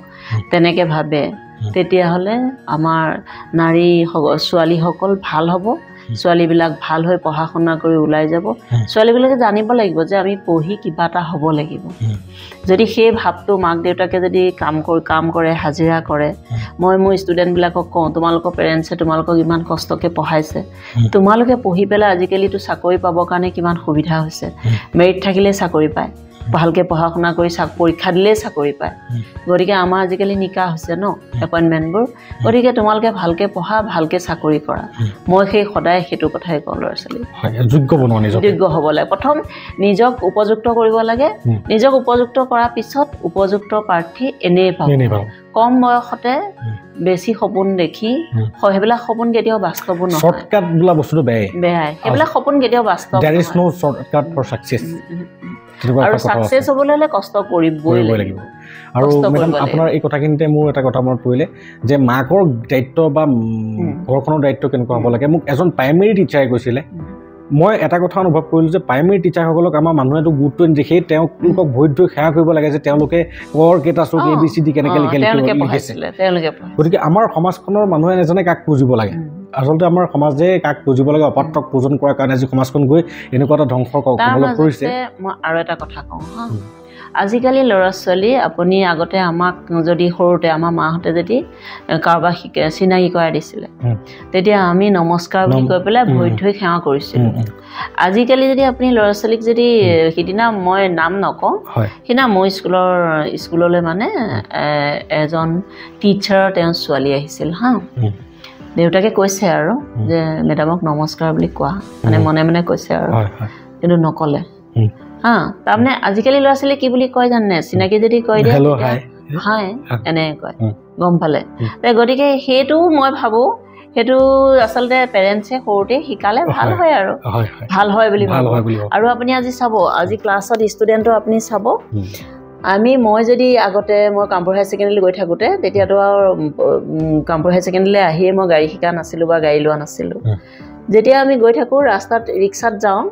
তেনেকৈ ভাবে তেতিয়াহ'লে আমাৰ নাৰী ছোৱালীসকল ভাল হ'ব ছোৱালীবিলাক ভাল হৈ পঢ়া শুনা কৰি ওলাই যাব ছোৱালীবিলাকে জানিব লাগিব যে আমি পঢ়ি কিবা এটা হ'ব লাগিব যদি সেই ভাৱটো মাক দেউতাকে যদি কাম কৰে হাজিৰা কৰে মই মোৰ ষ্টুডেণ্টবিলাকক কওঁ তোমালোকৰ পেৰেণ্টছে তোমালোকক ইমান কষ্টকৈ পঢ়াইছে তোমালোকে পঢ়ি পেলাই আজিকালিতো চাকৰি পাবৰ কাৰণে কিমান সুবিধা হৈছে মেৰিট থাকিলে চাকৰি পায় ভালকৈ পঢ়া শুনা কৰি পৰীক্ষা দিলেই চাকৰি পায় গতিকে আমাৰ আজিকালি নিকা হৈছে ন এপইণ্টমেণ্টবোৰ গতিকে তোমালোকে ভালকৈ পঢ়া ভালকৈ চাকৰি কৰা মই সদায় সেইটো কথাই কওঁ ল'ৰা ছোৱালী যোগ্য হ'ব লাগে প্ৰথম নিজক উপযুক্ত কৰিব লাগে নিজক উপযুক্ত কৰাৰ পিছত উপযুক্ত প্ৰাৰ্থী এনেই পাব কম বয়সতে বেছি সপোন দেখি সেইবিলাক সপোন কেতিয়াও বাস্তৱ নহয় শৰ্টকাট বোলা বস্তুটো বেয়াই সেইবিলাক সপোন কেতিয়াও বাস্তৱ নহয় there is no shortcut for success আৰু সাকসেস হ'বলৈ হ'লে কষ্ট কৰিবই লাগিব আৰু মেডাম আপোনাৰ এই কথাখিনিতে মোৰ এটা কথা মনত পৰিলে যে মাকৰ দায়িত্ব বা ঘৰখনৰ দায়িত্ব কেনেকুৱা হ'ব লাগে মোক এজন প্ৰাইমেৰী টিচাৰে কৈছিলে মই এটা কথা অনুভৱ কৰিলোঁ যে প্ৰাইমেৰী টিচাৰসকলক আমাৰ মানুহেতো গুৰুত্ব নিদিয়ে সেই তেওঁলোকক ভৰিত ধৰি সেৱা কৰিব লাগে যে তেওঁলোকে কৰ কেইটা চকী ABCD কেনেকৈ লিখিছে গতিকে আমাৰ সমাজখনৰ মানুহে নাজানে কাক পুজিব লাগে আচলতে আমাৰ সমাজে কাক পুজিব লাগে অপাত্ৰক পূজন কৰাৰ কাৰণে আজি সমাজখন গৈ এনেকুৱা এটা ধ্বংসৰ কবলত পৰিছে মই আৰু এটা কথা কওঁ হা আজিকালি ল'ৰা ছোৱালী আপুনি আগতে আমাক যদি সৰুতে আমাৰ মাহঁতে যদি কাৰোবাক চিনাকি কৰাই দিছিলে তেতিয়া আমি নমস্কাৰ বুলি কৈ পেলাই ভৰিত ধৰি সেৱা কৰিছিলোঁ আজিকালি যদি আপুনি ল'ৰা ছোৱালীক যদি সিদিনা মই নাম নকওঁ সিদিনা মই স্কুললৈ মানে এজন টিচাৰ তেওঁৰ ছোৱালী আহিছিল হা দেউতাকে কৈছে আৰু যে মেডামক নমস্কাৰ বুলি কোৱা মানে মনে মনে কৈছে আৰু কিন্তু নকলে হা তাৰমানে আজিকালি ল'ৰা ছোৱালী কি বুলি কয় জানে চিনাকি যদি কৈ দিয়ে হাই এনে কয় গম পালে গতিকে সেইটো মই ভাবোঁ সেইটো আচলতে পেৰেণ্টছে সৰুতে শিকালে ভাল হয় আৰু ভাল হয় বুলি ভাবোঁ আৰু আপুনি আজি চাব আজি ক্লাছত ষ্টুডেণ্টৰ আপুনি চাব মই যদি আগতে মই কামপুৰ হায়াৰ ছেকেণ্ডেৰীলৈ গৈ থাকোঁতে তেতিয়াতো আৰু কামপুৰ হায়াৰ ছেকেণ্ডেৰীলৈ আহিয়ে মই গাড়ী শিকা নাছিলোঁ বা গাড়ী লোৱা নাছিলোঁ যেতিয়া আমি গৈ থাকোঁ ৰাস্তাত ৰিক্সাত যাওঁ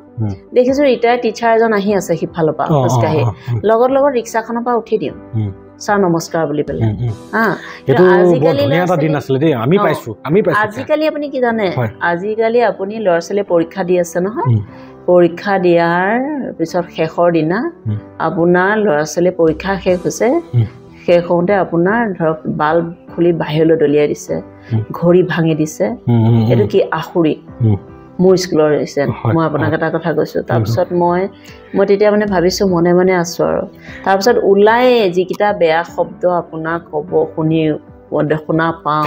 দেখিছোঁ ৰিটায়াৰ্ড টিচাৰ এজন আহি আছে সিফালৰ পৰা খোজকাঢ়ি লগত ৰিক্সাখনৰ পৰা উঠি দিওঁ ছাৰ নমস্কাৰ বুলি পেলাই আজিকালি আপুনি কি জানে আজিকালি আপুনি ল'ৰা ছোৱালীয়ে পৰীক্ষা দি আছে নহয় পৰীক্ষা দিয়াৰ পিছত শেষৰ দিনা আপোনাৰ ল'ৰা ছোৱালী পৰীক্ষা শেষ হৈছে শেষ হওঁতে আপোনাৰ ধৰক বাল্ব খুলি বাহিৰলৈ দলিয়াই দিছে ঘড়ী ভাঙি দিছে এইটো কি আখুৰি মোৰ স্কুলৰ ৰিচেণ্ট মই আপোনাক এটা কথা কৈছোঁ তাৰপিছত মই তেতিয়া মানে ভাবিছোঁ মনে মনে আছোঁ আৰু তাৰপিছত ওলাই যিকেইটা বেয়া শব্দ আপোনাক ক'ব শুনা পাওঁ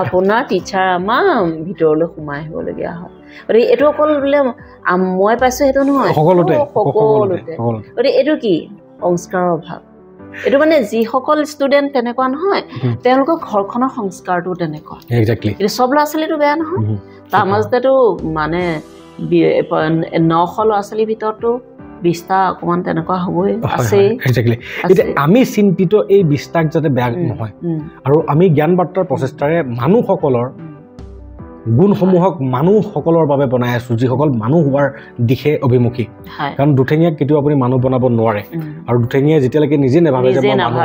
আপোনাৰ টিচাৰ আমাৰ ভিতৰলৈ সোমাই আহিবলগীয়া হয় গতিকে এইটো অকল বোলে মই পাইছোঁ সেইটো নহয় সকলোতে গতিকে এইটো কি সংস্কাৰৰ অভাৱ এইটো মানে যিসকল ষ্টুডেণ্ট তেনেকুৱা নহয় তেওঁলোকৰ ঘৰখনৰ সংস্কাৰটো তেনেকুৱা এক্সেক্টলি কিন্তু চব ল'ৰা ছোৱালীটো বেয়া নহয় তাৰ মাজতেতো মানে 900 ল'ৰা ছোৱালীৰ ভিতৰতো 20টা অকণমান তেনেকুৱা হ'বই আছে এক্সেক্টলি এতিয়া আমি চিন্তিত এই 20টাক যাতে বেয়া নহয় আৰু আমি জ্ঞান বাৰ্তাৰ প্ৰচেষ্টাৰে মানুহসকলৰ গুণসমূহক মানুহসকলৰ বাবে বনাই আছোঁ যিসকল মানুহ হোৱাৰ দিশে অভিমুখী কাৰণ দুঠেঙীয়াক কেতিয়াও আপুনি মানুহ বনাব নোৱাৰে আৰু দুঠেঙীয়াই যেতিয়ালৈকে নিজে নাভাবে যে মই মানুহ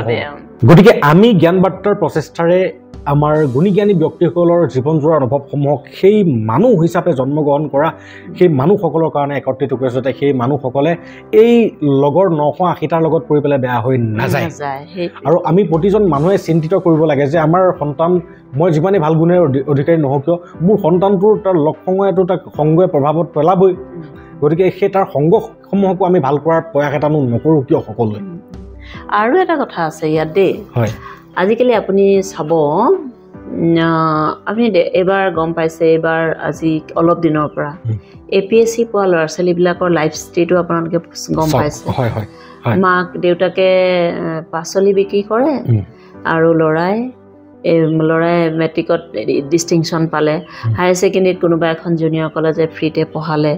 গতিকে আমি জ্ঞান বাৰ্তাৰ প্ৰচেষ্টাৰে আমাৰ গুণী জ্ঞানী ব্যক্তিসকলৰ জীৱনজোৰা অনুভৱসমূহক সেই মানুহ হিচাপে জন্মগ্ৰহণ কৰা সেই মানুহসকলৰ কাৰণে একত্ৰিত কৰিছে যাতে সেই মানুহসকলে এই লগৰ 980টাৰ লগত পৰি পেলাই বেয়া হৈ নাযায় আৰু আমি প্ৰতিজন মানুহে চিন্তিত কৰিব লাগে যে আমাৰ সন্তান মই যিমানেই ভাল গুণেৰ অধিকাৰী নহওক কিয় মোৰ সন্তানটোৰ তাৰ লগ সংগয়েতো তাক সংগয়ে প্ৰভাৱত পেলাবই গতিকে সেই তাৰ সংগসমূহকো আমি ভাল কৰাৰ প্ৰয়াস এটানো নকৰোঁ কিয় সকলোৱে আৰু এটা কথা আছে ইয়াত দেই হয় আজিকালি আপুনি চাব আপুনি এবাৰ গম পাইছে এবাৰ আজি অলপ দিনৰ পৰা APSC পোৱা ল'ৰা ছোৱালীবিলাকৰ লাইফ ষ্টেটো আপোনালোকে গম পাইছে মাক দেউতাকে পাচলি বিক্ৰী কৰে আৰু ল'ৰাই মেট্ৰিকত ডিষ্টিংশ্যন পালে হায়াৰ ছেকেণ্ডেৰীত কোনোবা এখন জুনিয়ৰ কলেজে ফ্ৰীতে পঢ়ালে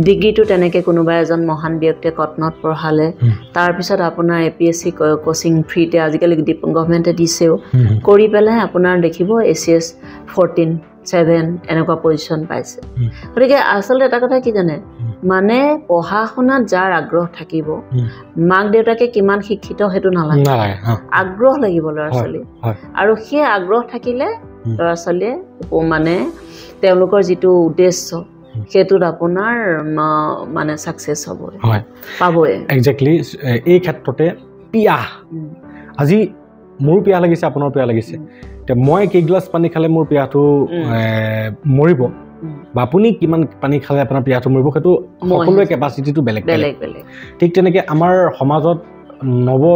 ডিগ্ৰীটো তেনেকৈ কোনোবা এজন মহান ব্যক্তিয়ে কটনত পঢ়ালে তাৰপিছত আপোনাৰ APSC কোচিং ফ্ৰীতে আজিকালি গভৰ্ণমেণ্টে দিছেও কৰি পেলাই আপোনাৰ দেখিব ACS 14, 7 এনেকুৱা পজিশ্যন পাইছে গতিকে আচলতে এটা কথা কি জানে মানে পঢ়া শুনাত যাৰ আগ্ৰহ থাকিব মাক দেউতাকে কিমান শিক্ষিত সেইটো নালাগে আগ্ৰহ লাগিব ল'ৰা ছোৱালী আৰু সেই আগ্ৰহ থাকিলে ল'ৰা ছোৱালীয়ে মানে তেওঁলোকৰ যিটো উদ্দেশ্য সেইটোত আপোনাৰ মানে ছাকচেছ হ'ব পাবই এক্সেক্টলি এই ক্ষেত্ৰতে পিয়াহ আজি মোৰ পিয়াহ লাগিছে আপোনাৰ পিয়াহ লাগিছে এতিয়া মই কেইগ্লাছ পানী খালে মোৰ পিয়াহটো মৰিব বা আপুনি কিমান পানী খালে আপোনাৰ পিয়াহটো মৰিব সেইটো সকলোৰে কেপাচিটিটো বেলেগ বেলেগ ঠিক তেনেকৈ আমাৰ সমাজত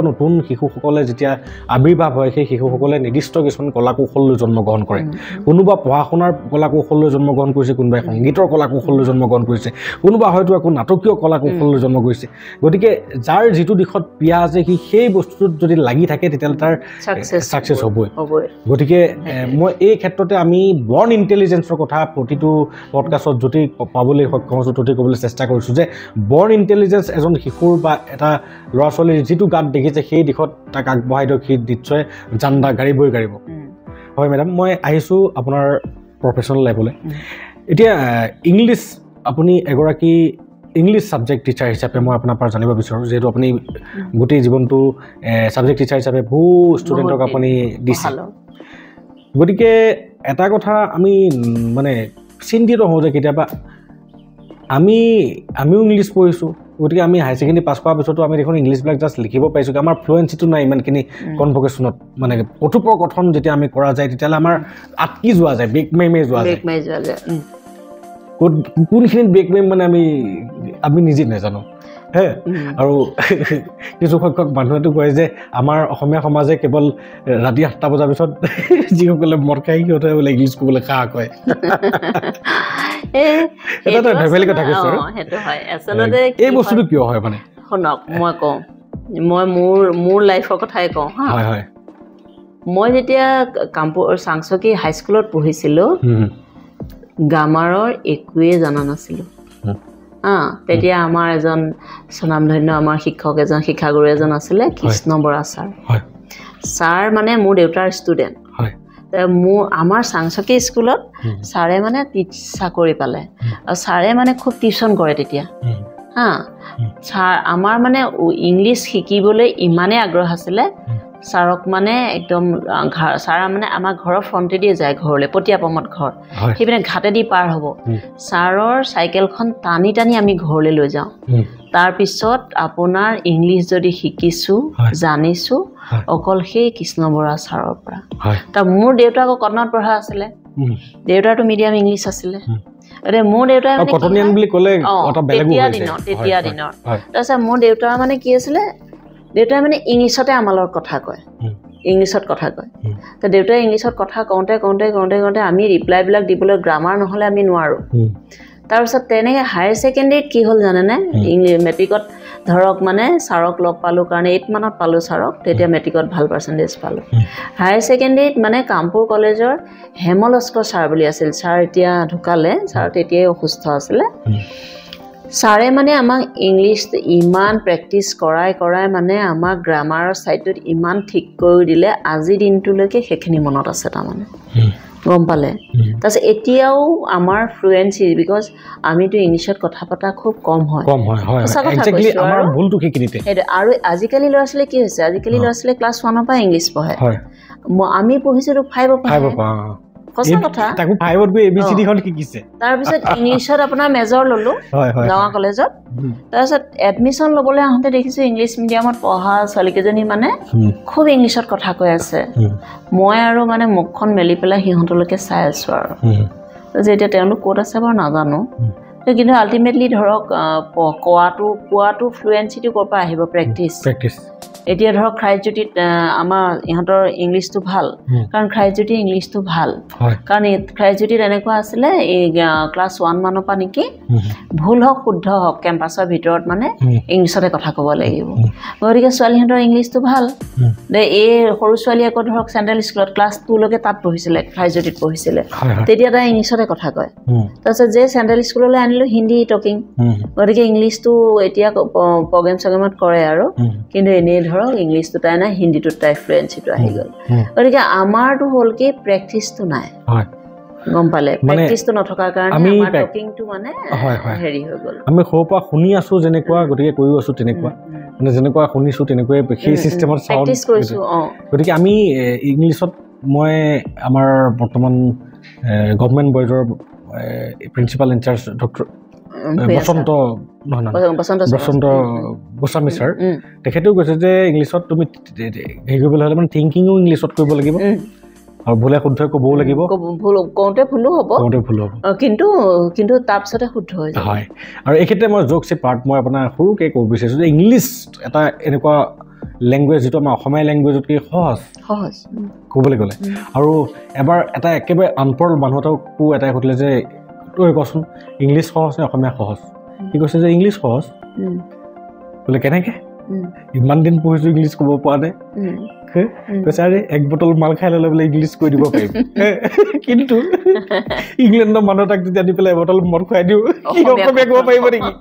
নতুন শিশুসকলে যেতিয়া আবিৰ্ভাৱ হয় সেই শিশুসকলে নিৰ্দিষ্ট কিছুমান কলা কৌশল লৈ জন্মগ্ৰহণ কৰে কোনোবা পঢ়া শুনাৰ কলা কৌশল লৈ জন্মগ্ৰহণ কৰিছে কোনোবাই সংগীতৰ কলা কৌশল লৈ জন্মগ্ৰহণ কৰিছে কোনোবা হয়তো একো নাটকীয় কলা কৌশল লৈ জন্ম কৰিছে গতিকে যাৰ যিটো দিশত পিয়া আছে সি সেই বস্তুটোত যদি লাগি থাকে তেতিয়াহ'লে তাৰ ছাকচেছ হ'বই গতিকে মই এই ক্ষেত্ৰতে আমি বৰ্ণ ইণ্টেলিজেঞ্চৰ কথা প্ৰতিটো পডকাষ্টত যদি পাবলৈ সক্ষম হৈছোঁ ততি ক'বলৈ চেষ্টা কৰিছোঁ যে বৰ্ণ ইণ্টেলিজেঞ্চ এজন শিশুৰ বা এটা ল'ৰা ছোৱালীৰ যিটো গাত দেখিছে সেই দিশত তাক আগবঢ়াই দিয়ক সি নিশ্চয় জান্দা গাড়ীবই গাড়ীব হয় মেডাম মই আহিছোঁ আপোনাৰ প্ৰফেশ্যনেল লাইফলৈ এতিয়া ইংলিছ আপুনি এগৰাকী ইংলিছ ছাবজেক্ট টিচাৰ হিচাপে মই আপোনাৰ পৰা জানিব বিচাৰোঁ যিহেতু আপুনি গোটেই জীৱনটো ছাবজেক্ট টিচাৰ হিচাপে বহু ষ্টুডেণ্টক আপুনি দিছে গতিকে এটা কথা আমি মানে চিন্তিত হওঁ যে কেতিয়াবা আমিও ইংলিছ পঢ়িছোঁ গতিকে আমি হায়াৰ ছেকেণ্ডেৰী পাছ কৰাৰ পিছতো আমি দেখোন ইংলিছবিলাক জাষ্ট লিখিব পাৰিছোঁ আমাৰ ফ্লুৱেঞ্চিটো নাই ইমানখিনি কনভকেশ্যনত মানে কথোপকথন যেতিয়া আমি কৰা যায় তেতিয়াহ'লে আমাৰ আটকি যোৱা যায় ব্ৰেক মাৰি যোৱা যায় কোনখিনিত ব্ৰেক মাৰিম মানে আমি নিজে নাজানো হে আৰু কিছু সংখ্যক মানুহেতো কয় যে আমাৰ অসমীয়া সমাজে কেৱল ৰাতি 8টা বজাৰ পিছত যিসকলে মদ খাই সিহঁতে বোলে ইংলিছ ক'বলৈ সাহ কয় এই বস্তুটো কিয় হয় মানে শুনক মই কওঁ মই মোৰ লাইফৰ কথাই কওঁ হা মই যেতিয়া চাংচকী হাইস্কুলত পঢ়িছিলোঁ গ্ৰামাৰৰ একোৱেই জনা নাছিলোঁ তেতিয়া আমাৰ এজন স্বনামধন্য আমাৰ শিক্ষাগুৰু এজন আছিলে কৃষ্ণ বৰা ছাৰ মানে মোৰ দেউতাৰ ষ্টুডেণ্ট আমাৰ চাংচকী স্কুলত ছাৰে মানে চাকৰি পালে আৰু ছাৰে মানে খুব টিউশ্যন কৰে তেতিয়া ছাৰ আমাৰ মানে ইংলিছ শিকিবলৈ ইমানেই আগ্ৰহ আছিলে ছাৰক মানে একদম ছাৰ মানে আমাৰ ঘৰৰ ফ্ৰণ্টেদিয়ে যায় ঘৰলৈ পটিয়াপমত ঘৰ সেইপিনে ঘাটেদি পাৰ হ'ব ছাৰৰ চাইকেলখন টানি টানি আমি ঘৰলৈ লৈ যাওঁ তাৰপিছত আপোনাৰ ইংলিছ যদি শিকিছোঁ জানিছোঁ অকল সেই কৃষ্ণ বৰা ছাৰৰ পৰা তাৰ মোৰ দেউতা আকৌ কটনত পঢ়া আছিলে দেউতাৰতো মিডিয়াম ইংলিছ আছিলে মোৰ দেউতাই তেতিয়া দিনৰ তাৰপিছত মোৰ দেউতাৰ মানে কি আছিলে দেউতাই মানে ইংলিছতে আমাৰ লগত কথা কয় তো দেউতাই ইংলিছত কথা কওঁতে আমি ৰিপ্লাইবিলাক দিবলৈ গ্ৰামাৰ নহ'লে আমি নোৱাৰোঁ তাৰপিছত তেনেকৈ হায়াৰ ছেকেণ্ডেৰীত কি হ'ল জানেনে মেট্ৰিকত ধৰক মানে ছাৰক লগ পালোঁ কাৰণে 8 মানত পালোঁ ছাৰক তেতিয়া মেট্ৰিকত ভাল পাৰ্চেণ্টেজ পালোঁ হায়াৰ ছেকেণ্ডেৰীত মানে কামপুৰ কলেজৰ হেমল লস্কৰ ছাৰ বুলি আছিল ছাৰ এতিয়া ঢুকালে ছাৰ তেতিয়াই অসুস্থ আছিলে ছাৰে মানে আমাক ইংলিছ ইমান প্ৰেক্টিছ কৰাই মানে আমাক গ্ৰামাৰৰ ছাইডটোত ইমান ঠিক কৰি দিলে আজিৰ দিনটোলৈকে সেইখিনি মনত আছে তাৰমানে গম পালে তাৰপিছত এতিয়াও আমাৰ ফ্লুৱেঞ্চি বিকজ আমিতো ইংলিছত কথা পতা খুব কম হয় আৰু আজিকালি ল'ৰা ছোৱালী কি হৈছে আজিকালি ল'ৰা ছোৱালী ক্লাছ 1 পৰা ইংলিছ পঢ়ে আমি পঢ়িছিলোঁ 5 পৰা সঁচা কথা তাকো 5ত গৈ ABCD খন শিকিছে তাৰপিছত ইংলিছত আপোনাৰ মেজৰ ল'লোঁ গাঁৱৰ কলেজত তাৰপিছত এডমিশ্যন ল'বলৈ আহোঁতে দেখিছোঁ ইংলিছ মিডিয়ামত পঢ়া ছোৱালীকেইজনী মানে খুব ইংলিছত কথা কৈ আছে মই আৰু মানে মুখখন মেলি পেলাই সিহঁতলৈকে চাই আছোঁ আৰু যে এতিয়া তেওঁলোক ক'ত আছে বাৰু নাজানো কিন্তু আল্টিমেটলি ধৰক কোৱাটো ফ্লুৱেঞ্চিটো ক'ৰ পৰা আহিব প্ৰেক্টিছ এতিয়া ধৰক খ্ৰাইজ্যোতিত আমাৰ ইহঁতৰ ইংলিছটো ভাল কাৰণ খ্ৰাইজ্যোতি ইংলিছটো ভাল কাৰণ খ্ৰাইজ্যোতিত এনেকুৱা আছিলে এই ক্লাছ 1 মানৰ পৰা নেকি ভুল হওক শুদ্ধ হওক কেম্পাছৰ ভিতৰত মানে ইংলিছতে কথা ক'ব লাগিব গতিকে ছোৱালীহঁতৰ ইংলিছটো ভাল এই সৰু ছোৱালী আকৌ ধৰক চেণ্ট্ৰেল স্কুলত ক্লাছ 2 লৈকে তাত পঢ়িছিলে খ্ৰাইজ্যোতিত পঢ়িছিলে তেতিয়া তাই ইংলিছতে কথা কয় তাৰপিছত যে চেণ্ট্ৰেল স্কুললৈ আনিলোঁ হিন্দী টকিং গতিকে ইংলিছটো এতিয়া প্ৰগ্ৰেম চগ্ৰেমত কৰে আৰু কিন্তু এনেই ধৰক ইংলিছটো তাই নাই হিন্দীটোত তাই ফ্লুৱেঞ্চিটো আহি গ'ল গতিকে আমাৰটো হ'ল কি প্ৰেক্টিছটো নাই গম পালে প্ৰেক্টিছটো নথকাৰ কাৰণে আমাৰ টকিংটো মানে হেৰি হৈ গ'ল আমি সৰুৰ পৰা শুনি আছোঁ যেনেকুৱা গতিকে কৰিও আছোঁ তেনেকুৱা মানে যেনেকুৱা শুনিছোঁ তেনেকুৱাই সেই ছিষ্টেমত প্ৰেক্টিছ কৰিছোঁ গতিকে আমি ইংলিছত মই আমাৰ বৰ্তমান গভৰ্ণমেণ্ট বইজৰ প্ৰিন্সিপাল ইনচাৰ্জ ডক্টৰ বসন্ত গোস্বামী ছাৰ তেখেতেও কৈছে যে ইংলিছত তুমি হেৰি কৰিবলৈ হ'লে মানে থিংকিঙো ইংলিছত কৰিব লাগিব আৰু ভুলে শুদ্ধ ক'বও লাগিব কওঁতে ভুলো হ'ব কিন্তু তাৰপিছতে শুদ্ধ হৈ যায় হয় আৰু এই ক্ষেত্ৰত মই জোকছ পাৰ্ট মই আপোনাৰ সৰুকৈ ক'ব বিচাৰিছোঁ যে ইংলিছ এটা এনেকুৱা লেংগুৱেজ যিটো আমাৰ অসমীয়া লেংগুৱেজতকৈ সহজ ক'বলৈ গ'লে আৰু এবাৰ এটা একেবাৰে আনপঢ় মানুহ এটাকো এটাই সুধিলে যে তই কচোন ইংলিছ সহজ নে অসমীয়া সহজ সি কৈছে যে ইংলিছ সহজ বোলে কেনেকৈ ইমান দিন পঢ়িছোঁ ইংলিছ ক'ব পৰা নাই কৈছে আৰে 1 বটল মাল খাই ল'লে বোলে ইংলিছ কৈ দিব পাৰিম কিন্তু ইংলেণ্ডৰ মানুহ এটাক যদি আনি পেলাই 1 বটল মদ খুৱাই দিওঁ সি অসমীয়া ক'ব পাৰিব নেকি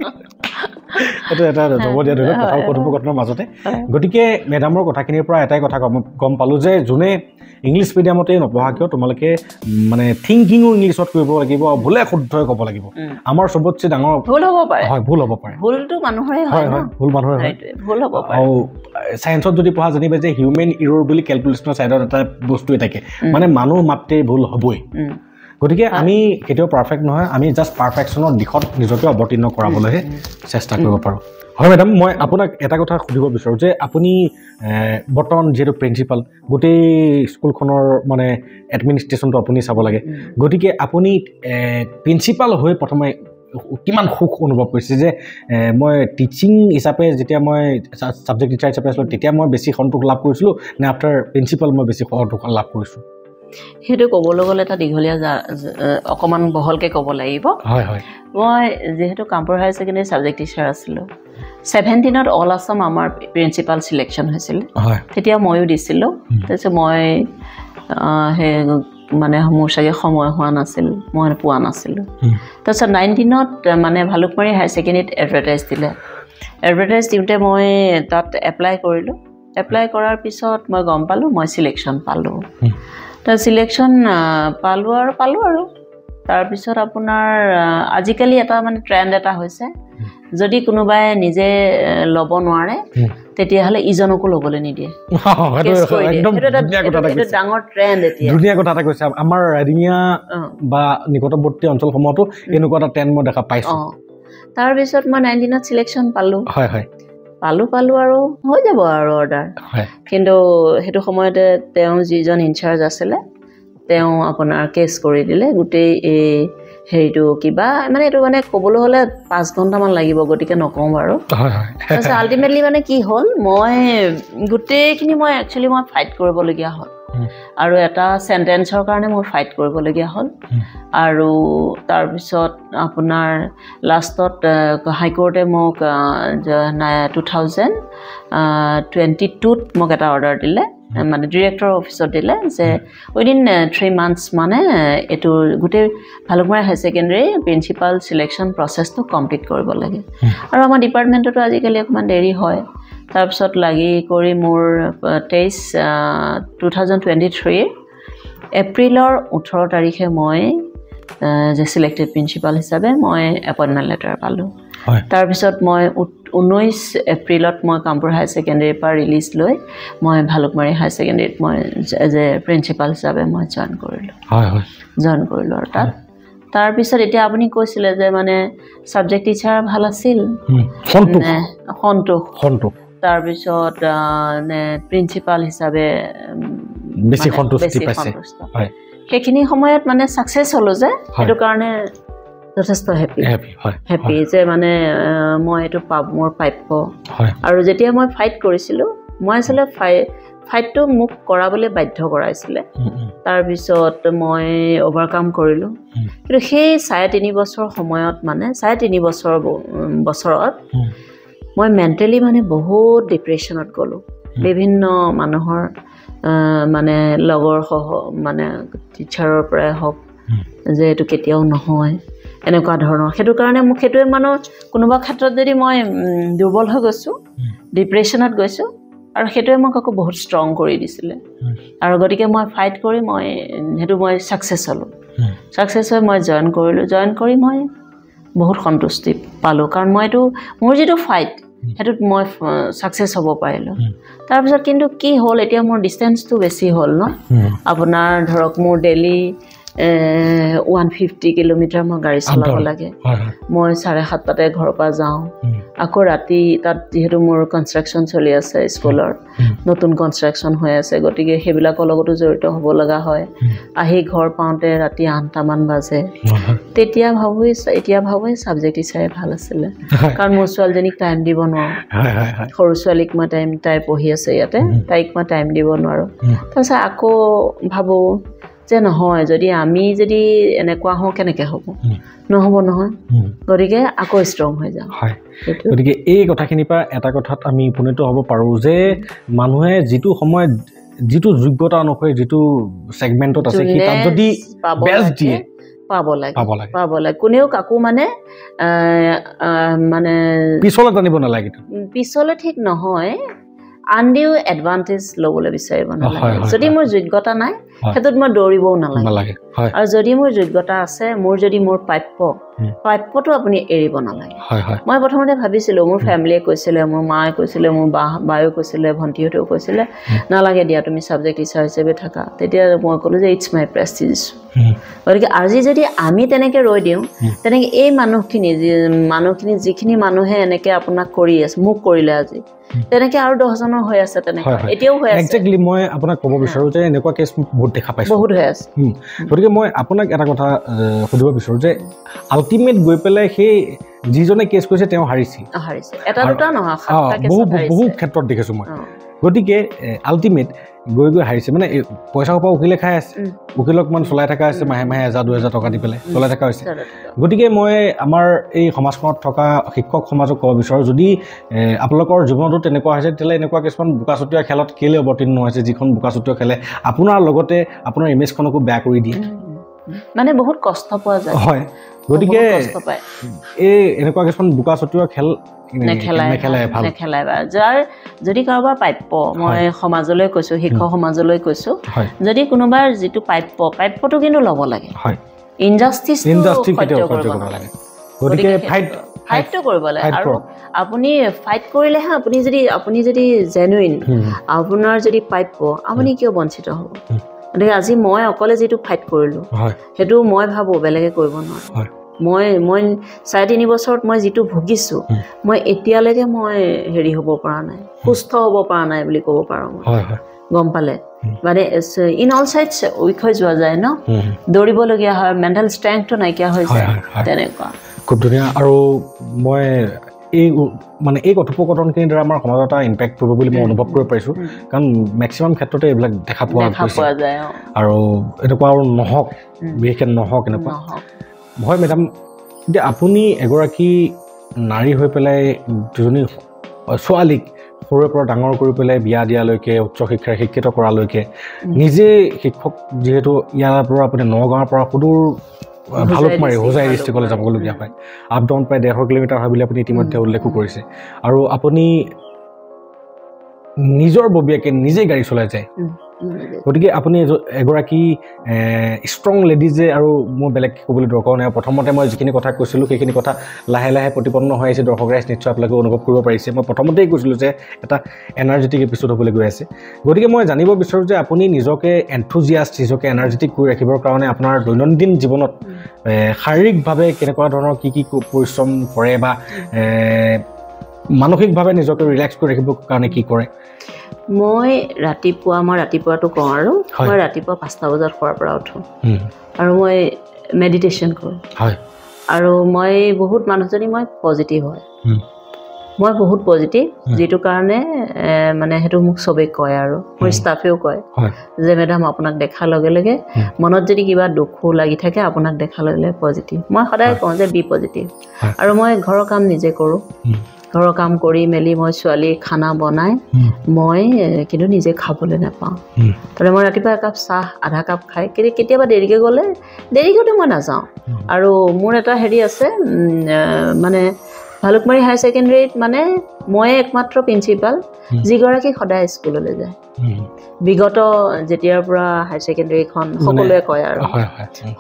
এইটো এটা জব দিয়া ধৰি লওক কথা কথোপকথনৰ মাজতে গতিকে মেডামৰ কথাখিনিৰ পৰা এটাই কথা গম পালোঁ যে যোনে ইংলিছ মিডিয়ামতে নপঢ়া কিয় তোমালোকে মানে থিংকিঙো ইংলিছত কৰিব লাগিব আৰু ভুলে শুদ্ধই ক'ব লাগিব আমাৰ চবতছে ডাঙৰ ভুল হ'ব পাৰে ভুলটো মানুহৰে হয় ভুল মানুহৰে হয় ভুল হ'ব পাৰে আৰু চায়েন্সত যদি পঢ়া জানিবা যে হিউমেন ইৰৰ বুলি কেলকুলেশ্যনৰ ছাইডত এটা বস্তুৱে থাকে মানে মানুহ মাত্ৰেই ভুল হ'বই গতিকে আমি কেতিয়াও পাৰফেক্ট নহয় আমি জাষ্ট পাৰফেকশ্যনৰ দিশত নিজকে অৱতীৰ্ণ কৰাবলৈহে চেষ্টা কৰিব পাৰোঁ হয় মেডাম মই আপোনাক এটা কথা সুধিব বিচাৰোঁ যে আপুনি বৰ্তমান যিহেতু প্ৰিন্সিপাল গোটেই স্কুলখনৰ মানে এডমিনিষ্ট্ৰেশ্যনটো আপুনি চাব লাগে গতিকে আপুনি প্ৰিন্সিপাল হৈ প্ৰথমে কিমান সুখ অনুভৱ কৰিছে যে মই টিচিং হিচাপে যেতিয়া মই ছাবজেক্ট টিচাৰ হিচাপে আছিলোঁ তেতিয়া মই বেছি সন্তোষ লাভ কৰিছিলোঁ নে আফটাৰ প্ৰিন্সিপাল মই বেছি সন্তোষ লাভ কৰিছোঁ সেইটো ক'বলৈ গ'লে এটা দীঘলীয়া অকণমান বহলকৈ ক'ব লাগিব মই যিহেতু Kampur higher secondary subject teacher আছিলোঁ 17ত অল আছাম আমাৰ প্ৰিন্সিপাল ছিলেকশ্যন হৈছিলে তেতিয়া ময়ো দিছিলোঁ তাৰপিছত মই সেই মানে মোৰ চাগে সময় হোৱা নাছিল মই পোৱা নাছিলোঁ তাৰপিছত 19ত মানে ভালুকমাৰী হায়াৰ ছেকেণ্ডেৰীত এডভাৰটাইজ দিলে এডভাৰটাইজ দিওঁতে মই তাত এপ্লাই কৰিলোঁ এপ্লাই কৰাৰ পিছত মই গম পালোঁ মই ছিলেকশ্যন পালোঁ তাৰ ছিলেকশ্যন পালোঁ আৰু তাৰপিছত আপোনাৰ আজিকালি এটা মানে ট্ৰেণ্ড এটা হৈছে যদি কোনোবাই নিজে ল'ব নোৱাৰে তেতিয়াহ'লে ইজনকো ল'বলৈ নিদিয়ে ডাঙৰ ট্ৰেণ্ড এতিয়া ধুনীয়া কথা এটা কৈছে আমাৰ ৰাইডিঙীয়া বা নিকটৱৰ্তী অঞ্চলসমূহতো এনেকুৱা এটা ট্ৰেণ্ড মই দেখা পাইছোঁ তাৰপিছত মই 19ত ছিলেকশ্যন পালোঁ পালোঁ আৰু হৈ যাব আৰু অৰ্ডাৰ কিন্তু সেইটো সময়তে তেওঁ যিজন ইনচাৰ্জ আছিলে তেওঁ আপোনাৰ কেছ কৰি দিলে গোটেই এই হেৰিটো কিবা মানে এইটো মানে ক'বলৈ হ'লে 5 ঘণ্টামান লাগিব গতিকে নকওঁ বাৰু তাৰপিছত আল্টিমেটলি মানে কি হ'ল মই গোটেইখিনি মই একচুৱেলি ফাইট কৰিবলগীয়া হ'ল আৰু এটা সেন্টেন্সৰ কাৰণে মোৰ ফাইট কৰিব লগিয়া হ'ল আৰু তাৰ পিছত আপোনাৰ লাষ্টত হাই কোৰ্টে মোক 2022 মোক এটা অৰ্ডাৰ দিলে মানে ডিৰেক্টৰ অফিচত দিলে যে উইদিন 3 মান্থছ মানে এটো গুটে ভালুকমাৰী হাই সেকেন্ডাৰী প্ৰিন্সিপাল সিলেকশন প্ৰসেসটো কমপ্লিট কৰিব লাগে আৰু আমাৰ ডিপাৰ্টমেন্টটো আজিকালি অকমান দেৰি হয় তাৰ পিছত লাগি কৰি মোৰ 2023 এপ্ৰিলৰ 18 তাৰিখে মই যে সিলেক্টেড প্ৰিন্সিপাল হিচাপে মই এপইন্টমেন্ট লেটাৰ পালো তাৰ পিছত মই 19 এপ্ৰিলত মই কামপুৰ হাই সেকেন্ডাৰী পৰা ৰিলিজ লৈ মই ভালুকমাৰী হাই সেকেন্ডাৰীত মই যে প্ৰিন্সিপাল হিচাপে মই জয়েন কৰিলো জয়েন কৰিলো আৰু তাৰ পিছত এতিয়া আপুনি কৈছিলে যে মানে সাবজেক্ট টিচাৰ ভাল আছিল সন্তোষ তাৰ পিছত প্ৰিন্সিপাল হিচাপে বেছি সন্তুষ্টি পাইছে হয় সেইখিনি সময়ত মানে সাকসেস হলো যে এটো কাৰণে যথেষ্ট হেপি যে মানে মই এটো মোৰ প্ৰাপ্য আৰু যেতিয়া মই ফাইট কৰিছিলো মই আসলে ফাইটটো মোক কৰাবলৈ বাধ্য কৰাইছিলে তাৰ পিছত মই ওভাৰকাম কৰিলো কিন্তু সেই 3.5 বছৰ সময়ত মানে 3.5 বছৰত মই মেন্টালি মানে বহুত ডিপ্ৰেছনত গলো বিভিন্ন মানুহৰ মানে লগৰ মানে টিচাৰৰ পৰাই হওক যে এটো কেতিয়াও নহয় এনেকুৱা ধৰণৰ হেতু কাৰণে মোক হেতুৱে মানে কোনোবা ক্ষেত্ৰত যদি মই দুৰ্বল হৈ গৈছো ডিপ্ৰেছনত গৈছো আৰু হেতুৱে মোক আকৌ বহুত ষ্ট্ৰং কৰি দিছিলে আৰু গতিকে মই ফাইট কৰি মই হেতু মই সাকসেস হলো সাকসেস হৈ মই জয়েন কৰি মই বহুত সন্তুষ্টি পালো কাৰণ মইটো মোৰ যেটো ফাইট হেতুত মই সাকসেস হ'ব পাৰিলো তাৰ পিছত কিন্তু কি হ'ল এতিয়া মোৰ ডিসটেন্সটো বেছি হ'ল ন আপোনাৰ ধৰক মোৰ ডেইলি 150 কিলোমিটাৰ মই গাড়ী চলাব লাগে মই 7:30টাতে ঘৰৰ পৰা যাওঁ আকৌ ৰাতি তাত যেহেতু মোৰ কনস্ট্ৰাকচন চলি আছে স্কুলৰ নতুন কনস্ট্ৰাকচন হৈ আছে গতিকে হেবিলাকৰ লগতো জড়িত হ'ব লগা হয় আহি ঘৰ পাওঁতে ৰাতি 8টা মান বাজে তেতিয়া ভাবো সাবজেক্ট হিচাপে ভাল আছিল কাৰণ মোৰ ছোৱালীজনীক টাইম দিব নোৱাৰো সৰু ছোৱালীক মই তাই পঢ়ি আছে ইয়াতে তাইক মই টাইম দিব নোৱাৰো তাৰপিছত আকৌ ভাবো যে নহয় যদি আমি যদি এনেকুৱা হওঁ কেনেকৈ হ'ব নহ'ব নহয় গতিকে আকৌ ষ্ট্ৰং হৈ যাওঁ গতিকে এই কথাখিনিৰ পৰা এটা কথাত আমি উপনীত হ'ব পাৰোঁ যে মানুহে যিটো সময়ত যিটো যোগ্যতা অনুসৰি যিটো সেগমেন্টত আছে কি তাত যদি বেষ্ট দিয়ে পাব লাগে কোনেও কাকো মানে পিছলৈ টানিব নালাগে পিছলৈ ঠিক নহয় আনডিউ এডভান্টেজ ল'বলৈ বিচাৰিব নালাগে যদি মোৰ যোগ্যতা নাই হেতুত মই দৌৰিবও নালাগে আৰু যদি মোৰ যোগ্যতা আছে মোৰ প্ৰাপ্যটো আপুনি এৰিব নালাগে মই প্ৰথমতে ভাবিছিলো মোৰ ফ্যামিলিয়ে কৈছিলে মোৰ মায়ে কৈছিলে মোৰ বায়ো কৈছিলে ভন্টিহঁতেও কৈছিলে নালাগে দিয়া তুমি সাবজেক্ট টিচাৰ হিচাপে থাকা তেতিয়া মই ক'লো যে ইটস মাই প্ৰেষ্টিজ গতিকে আজি যদি আমি তেনেকৈ ৰৈ দিওঁ তেনেকৈ এই মানুহখিনি যিখিনি মানুহে এনেকৈ আপোনাক কৰি আছে মোক কৰিলে আজি তেনেকৈ আৰু 10 জনৰ হৈ আছে তেনেকৈ এতিয়াও হৈ আছে এক্স্যাক্টলি মই আপোনাক ক'ব বিচাৰো যে এনেকুৱা কেছ বহুত দেখা পাইছো বহুত হৈ আছে গতিকে মই আপোনাক এটা কথা সুধিব বিচাৰো যে আল্টিমেট গৈ পেলাই সেই যিজনে কেছ কৰিছে তেওঁ হাৰিছে এটা দুটা নহয় বহু ক্ষেত্ৰত দেখিছো মই গতিকে আল্টিমেট গৈ হাৰিছে মানে পইচা পৰা উকিলে খাই আছে উকিলক মান চলাই থকা আছে মাহে 1000-2000 টকা দি পেলাই চলাই থকা হৈছে গতিকে মই আমাৰ এই সমাজখনত থকা শিক্ষক সমাজক ক'ব বিচাৰো যদি আপোনালোকৰ জীৱনতো তেনেকুৱা হৈছে তেলে এনেকুৱা কিছুমান বুকাচুতীয়া খেলত কেলে অৱতীৰ্ণ হৈছে যিখন বুকাচুতীয়া খেলে আপোনাৰ লগতে আপোনাৰ ইমেজখনকো বেয়া কৰি দিয়ে মানে বহুত কষ্ট পোৱা যায় হয় গতিকে এই এনেকুৱা কিছুমান বুকাচুতীয়া খেল নেখেলাই যাৰ যদি কাৰোবাৰ প্ৰাপ্য মই সমাজলৈ কৈছো শিক্ষক সমাজলৈ কৈছো যদি কোনোবাৰ যিটো প্ৰাপ্যটো কিন্তু ল'ব লাগে ইনজাস্টিস কৰিব নালাগে গতিকে ফাইটটো কৰিব লাগে আৰু আপুনি ফাইট কৰিলেহে আপুনি যদি জেনুইন আপোনাৰ যদি প্ৰাপ্য আপুনি কিয় বঞ্চিত হ'ব গতিকে আজি মই অকলে যিটো ফাইট কৰিলো সেইটো মই ভাবো বেলেগে কৰিব নোৱাৰে মই 3.5 বছৰত মই যিটো ভুগিছো মই এতিয়ালৈকে মই হেৰি হ'ব পৰা নাই সুস্থ হ'ব পৰা নাই বুলি ক'ব পাৰো মই গম পালে মানে ইন অল সাইডস উইক হৈ যোৱা যায় ন দৌৰিবলগীয়া হয় মেণ্টেল ষ্ট্ৰেংথটো নাইকিয়া হৈ যায় তেনেকুৱা খুব ধুনীয়া আৰু মই মানে এই কথোপকথনখিনিৰ দ্বাৰা আমাৰ সমাজত এটা ইম্পেক্ট পৰিব বুলি মই অনুভৱ কৰিব পাৰিছোঁ কাৰণ মেক্সিমাম ক্ষেত্ৰতে এইবিলাক দেখা পোৱা যায় আৰু এনেকুৱা আৰু নহওক বিশেষকৈ নহওক এনেকুৱা হয় মেডাম এতিয়া আপুনি এগৰাকী নাৰী হৈ পেলাই দুজনী ছোৱালীক সৰুৰে পৰা ডাঙৰ কৰি পেলাই বিয়া দিয়ালৈকে উচ্চ শিক্ষাৰে শিক্ষিত কৰালৈকে নিজে শিক্ষক যিহেতু ইয়াৰ পৰা আপুনি নগাঁৱৰ পৰা সুদূৰ ভালুকমাৰী হোজাই ডিষ্ট্ৰিক্টলৈ যাবলগীয়া হয় আপ ডাউন প্ৰায় 150 কিলোমিটাৰ হয় বুলি আপুনি ইতিমধ্যে উল্লেখো কৰিছে আৰু আপুনি নিজৰ ববীয়াকে নিজে গাড়ী চলাই যায় গতিকে আপুনি এগৰাকী ষ্ট্ৰং লেডিজে আৰু মোৰ বেলেগ ক'বলৈ দৰকাৰ নাই প্ৰথমতে মই যিখিনি কথা কৈছিলোঁ সেইখিনি কথা লাহে লাহে প্ৰতিপন্ন হৈ আছে দৰ্শক ৰাইজ নিশ্চয় আপোনালোকে অনুভৱ কৰিব পাৰিছে মই প্ৰথমতেই কৈছিলোঁ যে এটা এনাৰ্জেটিক এপিছ'ড হ'বলৈ গৈ আছে গতিকে মই জানিব বিচাৰোঁ যে আপুনি নিজকে এনথুজিয়াষ্ট নিজকে এনাৰ্জেটিক কৰি ৰাখিবৰ কাৰণে আপোনাৰ দৈনন্দিন জীৱনত শাৰীৰিকভাৱে কেনেকুৱা ধৰণৰ কি কি পৰিশ্ৰম কৰে বা মানসিকভাৱে নিজকে ৰিলেক্স কৰি ৰাখিবৰ কাৰণে কি কৰে মই ৰাতিপুৱাটো কওঁ আৰু মই ৰাতিপুৱা 5টা বজাত খোৱাৰ পৰা উঠোঁ আৰু মই মেডিটেশ্যন কৰোঁ আৰু মই বহুত মানুহজনী মই পজিটিভ হয় মই বহুত পজিটিভ যিটো কাৰণে মানে সেইটো মোক চবেই কয় আৰু মোৰ ষ্টাফেও কয় যে মেডাম আপোনাক দেখাৰ লগে লগে মনত যদি কিবা দুখো লাগি থাকে আপোনাক দেখাৰ লগে লগে পজিটিভ মই সদায় কওঁ যে বি পজিটিভ আৰু মই ঘৰৰ কাম নিজে কৰোঁ ঘৰৰ কাম কৰি মেলি মই ছোৱালীৰ খানা বনাই মই কিন্তু নিজে খাবলৈ নাপাওঁ তাৰমানে মই ৰাতিপুৱা একাপ চাহ আধা কাপ খাই কেতিয়াবা দেৰিকৈ গ'লে দেৰিকৈতো মই নাযাওঁ আৰু মোৰ এটা হেৰি আছে মানে ভালুকমাৰী হায়াৰ ছেকেণ্ডেৰীত মানে মই একমাত্ৰ প্ৰিন্সিপাল যিগৰাকী সদায় স্কুললৈ যায় বিগত যেতিয়াৰ পৰা হায়াৰ ছেকেণ্ডেৰীখন সকলোৱে কয় আৰু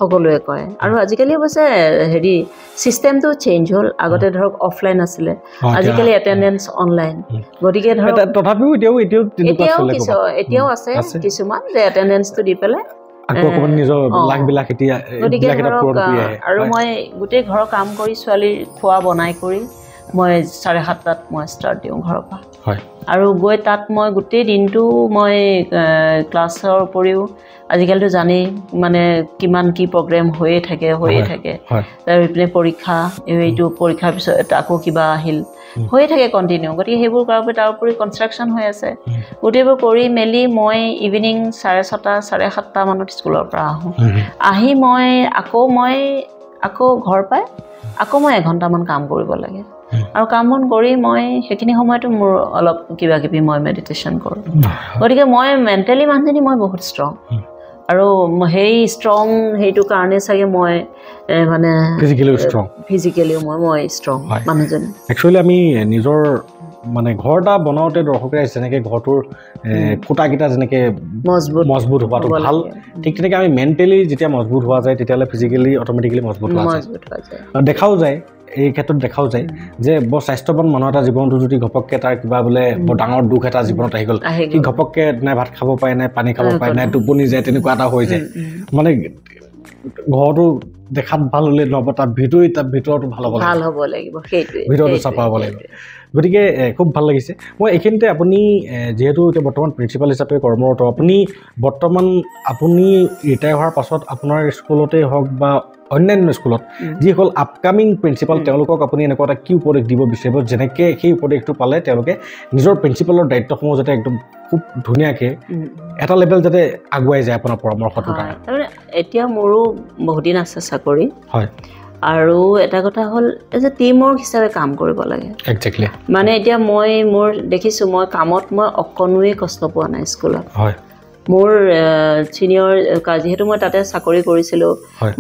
সকলোৱে কয় আৰু আজিকালি অৱশ্যে হেৰি চিষ্টেমটো চেঞ্জ হ'ল আগতে ধৰক অফলাইন আছিলে আজিকালি এটেণ্ডেঞ্চ অনলাইন গতিকে ধৰক তথাপিও এতিয়াও আছে কিছুমান যে এটেণ্ডেঞ্চটো দি পেলাই আৰু মই গোটেই ঘৰৰ কাম কৰি ছোৱালীৰ খোৱা বনাই কৰি মই 7:30 মই ষ্টাৰ্ট দিওঁ ঘৰৰ পৰা আৰু গৈ তাত মই গোটেই দিনটো মই ক্লাছৰ উপৰিও আজিকালিতো জানেই মানে কিমান কি প্ৰগ্ৰেম হৈয়ে থাকে তাৰ ইপিনে পৰীক্ষা এইটো পৰীক্ষাৰ পিছত আকৌ কিবা আহিল হৈয়ে থাকে কণ্টিনিউ গতিকে সেইবোৰ কৰাৰ পৰা তাৰ উপৰি কনষ্ট্ৰাকশ্যন হৈ আছে গোটেইবোৰ কৰি মেলি মই ইভিনিং 6:30 7:30 মানত স্কুলৰ পৰা আহি মই আকৌ ঘৰ পাই আকৌ মই 1 ঘণ্টামান কাম কৰিব লাগে আৰু কাম বন কৰি মই সেইখিনি সময়তো মোৰ অলপ কিবা কিবি মই মেডিটেশ্যন কৰোঁ গতিকে মই মেণ্টেলি মানুহজনী মই বহুত ষ্ট্ৰং আৰু সেই ষ্ট্ৰং সেইটো কাৰণে চাগে মই মানে ফিজিকেলিও মই ষ্ট্ৰং মানুহজনী একচুৱেলি আমি নিজৰ মানে ঘৰ এটা বনাওঁতে দৰ্শকে যেনেকৈ ঘৰটোৰ খুঁটাকেইটা যেনেকৈ মজবুত হোৱাটো ভাল ঠিক তেনেকৈ আমি মেণ্টেলি যেতিয়া মজবুত হোৱা যায় তেতিয়াহ'লে ফিজিকেলি অট'মেটিকেলি মজবুত হোৱা যায় আৰু দেখাও যায় এই ক্ষেত্ৰত দেখাও যায় যে বৰ স্বাস্থ্যৱান মানুহ এটা জীৱনটো যদি ঘপককৈ তাৰ কিবা বোলে বৰ ডাঙৰ দুখ এটা জীৱনত আহি গ'ল কি ঘপককৈ নাই ভাত খাব পাৰে নাই পানী খাব পাৰে নাই টোপনি যায় তেনেকুৱা এটা হৈ যায় মানে ঘৰটো দেখাত ভাল হ'লে নহ'ব তাৰ ভিতৰতো ভাল হ'ব লাগিব ভিতৰতো চাফা হ'ব লাগিব গতিকে খুব ভাল লাগিছে মই এইখিনিতে আপুনি যিহেতু এতিয়া বৰ্তমান প্ৰিন্সিপাল হিচাপে কৰ্মৰত আপুনি ৰিটায়াৰ হোৱাৰ পাছত আপোনাৰ স্কুলতে হওক বা অন্যান্য স্কুলত যিসকল আপকামিং প্ৰিন্সিপাল তেওঁলোকক আপুনি এনেকুৱা এটা কি উপদেশ দিব বিচাৰিব যেনেকৈ সেই উপদেশটো পালে তেওঁলোকে নিজৰ প্ৰিন্সিপালৰ দায়িত্বসমূহ যাতে একদম খুব ধুনীয়াকৈ এটা লেভেল যাতে আগুৱাই যায় আপোনাৰ পৰামৰ্শটো তাৰমানে এতিয়া মোৰো বহুত দিন আছে চাকৰি হয় আৰু এটা কথা হ'ল যে টিম ৱৰ্ক হিচাপে কাম কৰিব লাগে একজেক্টলি মানে এতিয়া মোৰ দেখিছোঁ মই কামত মই অকণোৱেই কষ্ট পোৱা নাই স্কুলত হয় মোৰ ছিনিয়ৰ যিহেতু মই তাতে চাকৰি কৰিছিলোঁ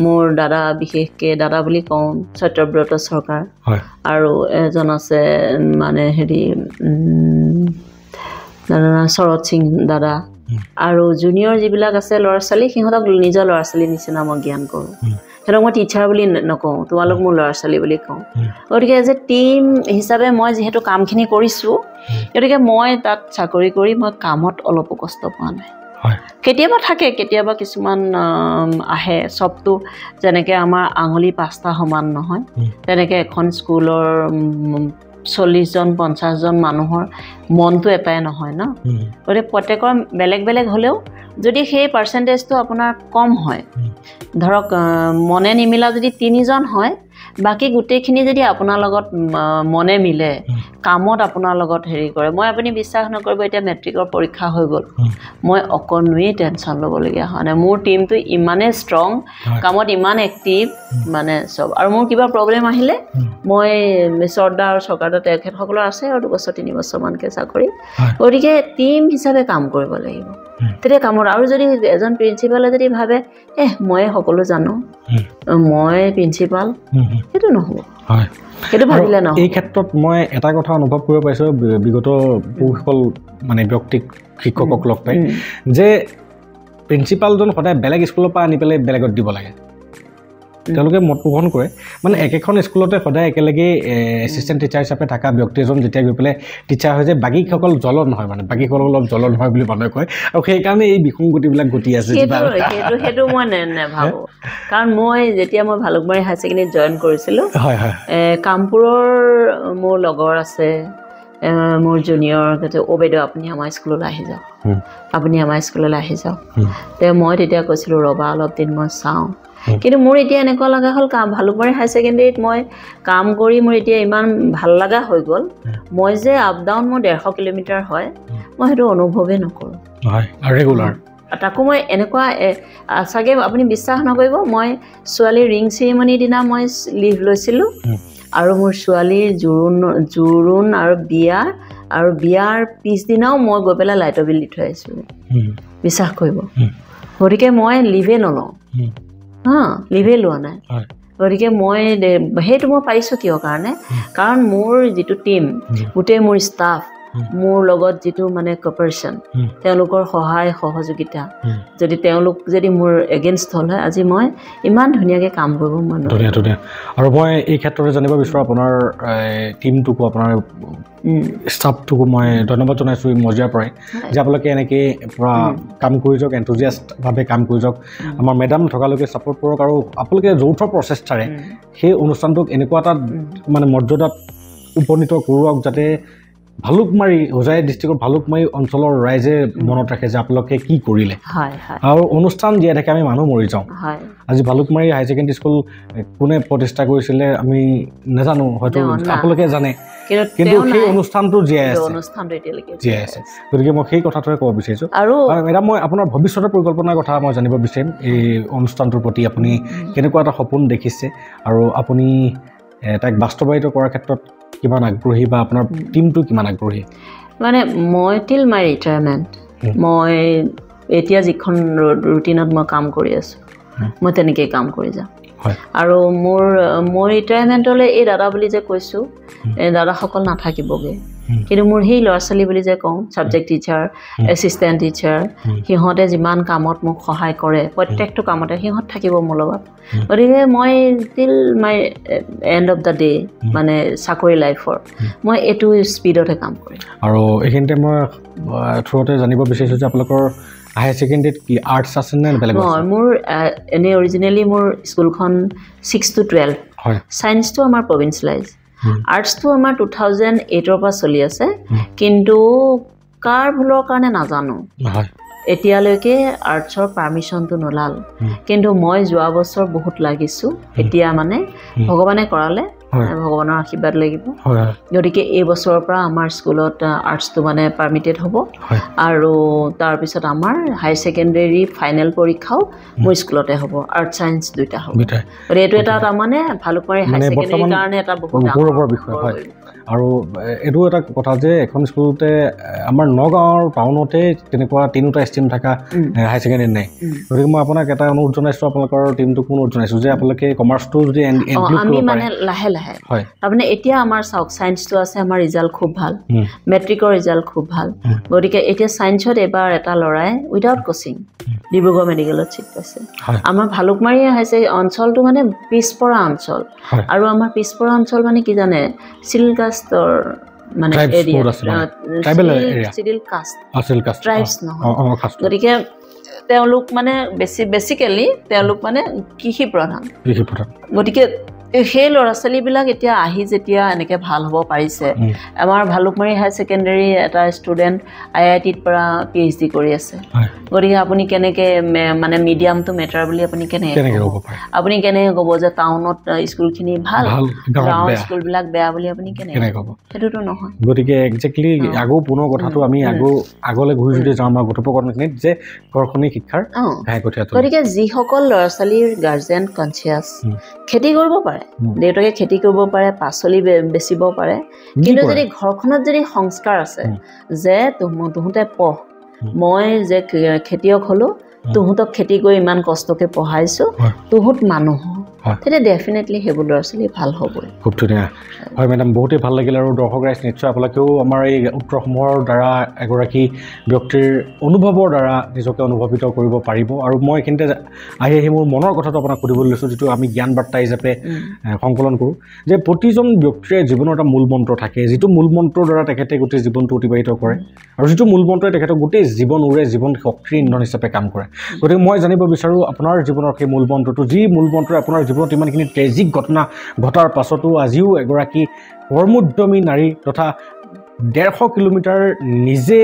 মোৰ দাদা বিশেষকৈ দাদা বুলি কওঁ সত্যব্ৰত চৰকাৰ আৰু এজন আছে মানে হেৰি শৰৎ সিং দাদা আৰু জুনিয়ৰ যিবিলাক আছে ল'ৰা ছোৱালী সিহঁতক নিজৰ ল'ৰা ছোৱালীৰ নিচিনা মই জ্ঞান কৰোঁ সিহঁতক মই টিচাৰ বুলি নকওঁ তোমালোক মোৰ ল'ৰা ছোৱালী বুলি কওঁ গতিকে এজ এ টিম হিচাপে মই যিহেতু কামখিনি কৰিছোঁ গতিকে মই তাত চাকৰি কৰি মই কামত অলপো কষ্ট পোৱা নাই কেতিয়াবা থাকে কেতিয়াবা কিছুমান আহে চবটো যেনেকৈ আমাৰ আঙুলি 5টা সমান নহয় তেনেকৈ এখন স্কুলৰ 40জন 50জন মানুহৰ মনটো এটাই নহয় ন গতিকে প্ৰত্যেকৰ বেলেগ বেলেগ হ'লেও যদি সেই পাৰ্চেণ্টেজটো আপোনাৰ কম হয় ধৰক মনে নিমিলা যদি 3জন হয় বাকি গোটেইখিনি যদি আপোনাৰ লগত মনে মিলে কামত আপোনাৰ লগত হেৰি কৰে মই আপুনি বিশ্বাস নকৰিব এতিয়া মেট্ৰিকৰ পৰীক্ষা হৈ গ'ল মই অকণোৱেই টেনশ্যন ল'বলগীয়া হোৱা নাই মোৰ টীমটো ইমানেই ষ্ট্ৰং কামত ইমান এক্টিভ মানে চব আৰু মোৰ কিবা প্ৰব্লেম আহিলে মই চৰ্দা আৰু চৰকাৰৰ তেখেতসকলৰ আছে আৰু 2 বছৰ 3 বছৰমানকৈ চাকৰি গতিকে টীম হিচাপে কাম কৰিব লাগিব তেতিয়া কামত আৰু যদি এজন প্ৰিন্সিপালে যদি ভাবে মই সকলো জানো মই প্ৰিন্সিপাল সেইটো নহ'ব সেইটো ভাবিলে নহ'ব এই ক্ষেত্ৰত মই এটা কথা অনুভৱ কৰিব পাৰিছোঁ বিগত বহুসকল মানে ব্যক্তিক শিক্ষকক লগ পাই যে প্ৰিন্সিপালজন সদায় বেলেগ স্কুলৰ পৰা আনি পেলাই বেলেগত দিব লাগে তেওঁলোকে মত পোষণ কৰে মানে একেখন স্কুলতে সদায় একেলগে এছিষ্টেণ্ট টিচাৰ হিচাপে থকা ব্যক্তি এজন যেতিয়া গৈ পেলাই টিচাৰ হৈ যায় বাকীসকল জ্বলন নহয় মানে বাকীসকল অলপ জ্বলন হয় বুলি মানুহে কয় আৰু সেইকাৰণে এই বিসংগতিবিলাক ঘটি আছে সেইটো মই নাভাবোঁ কাৰণ মই যেতিয়া মই ভালুকমাৰী হায়াৰ ছেকেণ্ডেৰীত জইন কৰিছিলোঁ কামপুৰৰ মোৰ লগৰ আছে মোৰ জুনিয়ৰ বাইদেউ আপুনি আমাৰ স্কুললৈ আহি যাওক আপুনি আমাৰ স্কুললৈ আহি যাওক মই তেতিয়া কৈছিলোঁ ৰ'বা অলপ দিন মই চাওঁ কিন্তু মোৰ এতিয়া এনেকুৱা লগা হ'ল ভালুকমাৰী হায়াৰ ছেকেণ্ডেৰীত মই কাম কৰি মোৰ এতিয়া ইমান ভাল লগা হৈ গ'ল মই যে আপ ডাউন মোৰ 150 কিলোমিটাৰ হয় মই সেইটো অনুভৱেই নকৰোঁ ৰেগুলাৰ তাকো মই এনেকুৱা চাগে আপুনি বিশ্বাস নকৰিব মই ছোৱালীৰ ৰিং চেৰিমনিৰ দিনা মই লিভ লৈছিলোঁ আৰু মোৰ ছোৱালীৰ জোৰোণ আৰু বিয়াৰ পিছদিনাও মই গৈ পেলাই লাইটৰ বিল দি থৈ আহিছিলোঁ বিশ্বাস কৰিব গতিকে মই লিভেই নলওঁ লিভেই লোৱা নাই গতিকে মই সেইটো মই পাৰিছোঁ কিয় কাৰণে কাৰণ মোৰ যিটো টীম গোটেই মোৰ ষ্টাফ মোৰ লগত যিটো মানে কপাৰেশ্যন তেওঁলোকৰ সহায় সহযোগিতা যদি তেওঁলোক যদি মোৰ এগেইনষ্ট হ'ল হয় আজি মই ইমান ধুনীয়াকৈ কাম কৰিব মন আৰু মই এই ক্ষেত্ৰতে জানিব বিচাৰোঁ আপোনাৰ টীমটোকো আপোনাৰ ষ্টাফটোকো মই ধন্যবাদ জনাইছোঁ মজিয়াৰ পৰাই যে আপোনালোকে এনেকৈ পূৰা কাম কৰি যাওক এনথুজিয়াষ্টভাৱে কাম কৰি যাওক আমাৰ মেডাম থকালৈকে ছাপৰ্ট কৰক আৰু আপোনালোকে যৌথ প্ৰচেষ্টাৰে সেই অনুষ্ঠানটোক এনেকুৱা এটা মানে মৰ্যাদাত উপনীত কৰোৱাওক যাতে ভালুকমাৰী হোজাই ডিষ্ট্ৰিক্টৰ ভালুকমাৰী অঞ্চলৰ ৰাইজে মনত ৰাখে যে আপোনালোকে কি কৰিলে আৰু অনুষ্ঠান জীয়াই থাকে আমি মানুহ মৰি যাওঁ আজি ভালুকমাৰী হায়াৰ ছেকেণ্ডেৰী স্কুল কোনে প্ৰতিষ্ঠা কৰিছিলে আমি নাজানো হয়তো আপোনালোকে জানে কিন্তু সেই অনুষ্ঠানটো জীয়াই আছে গতিকে মই সেই কথাটোৱে ক'ব বিচাৰিছোঁ আৰু মেডাম মই আপোনাৰ ভৱিষ্যতৰ পৰিকল্পনাৰ কথা মই জানিব বিচাৰিম এই অনুষ্ঠানটোৰ প্ৰতি আপুনি কেনেকুৱা এটা সপোন দেখিছে আৰু আপুনি তাক বাস্তৱায়িত কৰাৰ ক্ষেত্ৰত কিমান আগ্ৰহী বা আপোনাৰ টীমটো কিমান আগ্ৰহী মানে মই টিল মাই ৰিটায়াৰমেণ্ট মই এতিয়া যিখন ৰুটিনত মই কাম কৰি আছোঁ মই তেনেকৈয়ে কাম কৰি যাম আৰু মোৰ ৰিটায়াৰমেণ্টলৈ এই দাদা বুলি যে কৈছোঁ এই দাদাসকল নাথাকিবগৈ কিন্তু মোৰ সেই ল'ৰা ছোৱালী বুলি যে কওঁ ছাবজেক্ট টিচাৰ এছিষ্টেণ্ট টিচাৰ সিহঁতে যিমান কামত মোক সহায় কৰে প্ৰত্যেকটো কামতে সিহঁত থাকিব মোৰ লগত গতিকে মই till my and of the day মানে চাকৰি লাইফৰ মই এইটো স্পীডতে কাম কৰিম আৰু এইখিনিতে মই থ্ৰুতে জানিব বিচাৰিছোঁ যে আপোনালোকৰ হায়াৰ ছেকেণ্ডেৰীত কি আৰ্টছ আছে নে বেলেগ মোৰ এনেই অৰিজিনেলি মোৰ স্কুলখন 6 to 12 ছায়েন্সটো আমাৰ প্ৰভিন্সিয়েলাইজ আৰ্টছটো আমাৰ 2008 পৰা চলি আছে কিন্তু কাৰ ভুলৰ কাৰণে নাজানো এতিয়ালৈকে আৰ্টছৰ পাৰ্মিশ্যনটো নোলাল কিন্তু মই যোৱা বছৰ বহুত লাগিছোঁ এতিয়া মানে ভগৱানে কৰালে ভগৱানৰ আশীৰ্বাদ লাগিব গতিকে এই বছৰৰ পৰা আমাৰ স্কুলত আৰ্টছটো মানে পাৰ্মিটেড হ'ব আৰু তাৰপিছত আমাৰ হায়াৰ ছেকেণ্ডেৰী ফাইনেল পৰীক্ষাও মোৰ স্কুলতে হ'ব আৰ্ট ছায়েন্স দুইটা হ'ব গতিকে এইটো এটা তাৰমানে ভালুকমাৰী হায়াৰ ছেকেণ্ডেৰীৰ কাৰণে এটা বহুত গৌৰৱৰ বিষয় হয় আৰু এইটো এটা কথা যে এখন স্কুলতে আমাৰ নগাঁৱৰ টাউনতে তেনেকুৱা 3টা ষ্ট্ৰীম থকা হায়াৰ ছেকেণ্ডেৰী নাই গতিকে মই আপোনাক এটা অনুৰোধ জনাইছোঁ আপোনালোকৰ টীমটোক অনুৰোধ জনাইছোঁ যে আপোনালোকে কমাৰ্চটো যদি আমি মানে লাহে লাহে তাৰমানে এতিয়া আমাৰ চাওক ছায়েন্সটো আছে আমাৰ ৰিজাল্ট খুব ভাল মেট্ৰিকৰ ৰিজাল্ট খুব ভাল গতিকে এতিয়া ছায়েন্সত এবাৰ এটা ল'ৰাই উইদাউট কোচিং ডিব্ৰুগড় মেডিকেলত চিট পাইছে আমাৰ ভালুকমাৰী হৈছে অঞ্চলটো মানে পিছপৰা অঞ্চল আৰু আমাৰ পিছপৰা অঞ্চল মানে কি জানে চিডিউল কাষ্টৰ মানে চিডিউল কাষ্ট ট্ৰাইবছ নহয় গতিকে তেওঁলোক মানে বেছিকেলি তেওঁলোক মানে কৃষি প্ৰধান গতিকে সেই ল'ৰা ছোৱালীবিলাক এতিয়া আহি যেতিয়া এনেকৈ ভাল হ'ব পাৰিছে আমাৰ ভালুকমাৰী হাই ছেকেণ্ডেৰী এটা ষ্টুডেণ্ট IITৰ পৰা PhD কৰি আছে গতিকে আপুনি কেনেকৈ মানে মিডিয়ামটো মেটাৰ বুলি আপুনি কেনেকৈ ক'ব আপুনি কেনেকৈ ক'ব যে টাউনত স্কুলখিনি ভাল গাঁৱৰ স্কুলবিলাক বেয়া বুলি আপুনি কেনেকৈ ক'ব সেইটোতো নহয় গতিকে একজেক্টলি আগৌ পুনৰ কথাটো আমি আগলৈ ঘূৰি যদি যাওঁ আমাৰ কথোপকথনখিনিত যে ঘৰখনি শিক্ষাৰ গতিকে যিসকল ল'ৰা ছোৱালীৰ গাৰ্জেন কনচিয়াছ খেতি কৰিব পাৰে দেউতাকে খেতি কৰিব পাৰে পাচলি বেচিব পাৰে কিন্তু যদি ঘৰখনত যদি সংস্কাৰ আছে যে তহঁতে পঢ় মই যে খেতিয়ক হ'লো তহঁতক খেতি কৰি ইমান কষ্টকৈ পঢ়াইছোঁ তহঁত মানুহ তেতিয়া ডেফিনেটলি সেইবোৰ ল'ৰা ছোৱালী ভাল হ'বই খুব ধুনীয়া হয় মেডাম বহুতেই ভাল লাগিল আৰু দৰ্শক ৰাইজ নিশ্চয় আপোনালোকেও আমাৰ এই উত্তৰসমূহৰ দ্বাৰা এগৰাকী ব্যক্তিৰ অনুভৱৰ দ্বাৰা নিজকে অনুভৱিত কৰিব পাৰিব আৰু মই এইখিনিতে আহি মোৰ মনৰ কথাটো আপোনাক সুধিবলৈ লৈছোঁ যিটো আমি জ্ঞান বাৰ্তা হিচাপে সংকলন কৰোঁ যে প্ৰতিজন ব্যক্তিৰে জীৱনৰ এটা মূল মন্ত্ৰ থাকে যিটো মূল মন্ত্ৰৰ দ্বাৰা তেখেতে গোটেই জীৱনটো অতিবাহিত কৰে আৰু যিটো মূল মন্ত্ৰই তেখেতক গোটেই জীৱন উৰে জীৱন শক্তিৰ ইন্ধন হিচাপে কাম কৰে গতিকে মই জানিব বিচাৰোঁ আপোনাৰ জীৱনৰ সেই মূল মন্ত্ৰটো যি মূল মন্ত্ৰই আপোনাৰ জীৱনত ইমানখিনি ট্ৰেজিক ঘটনা ঘটাৰ পাছতো আজিও এগৰাকী কৰ্মোদ্যমী নাৰী তথা 150 কিলোমিটাৰ নিজে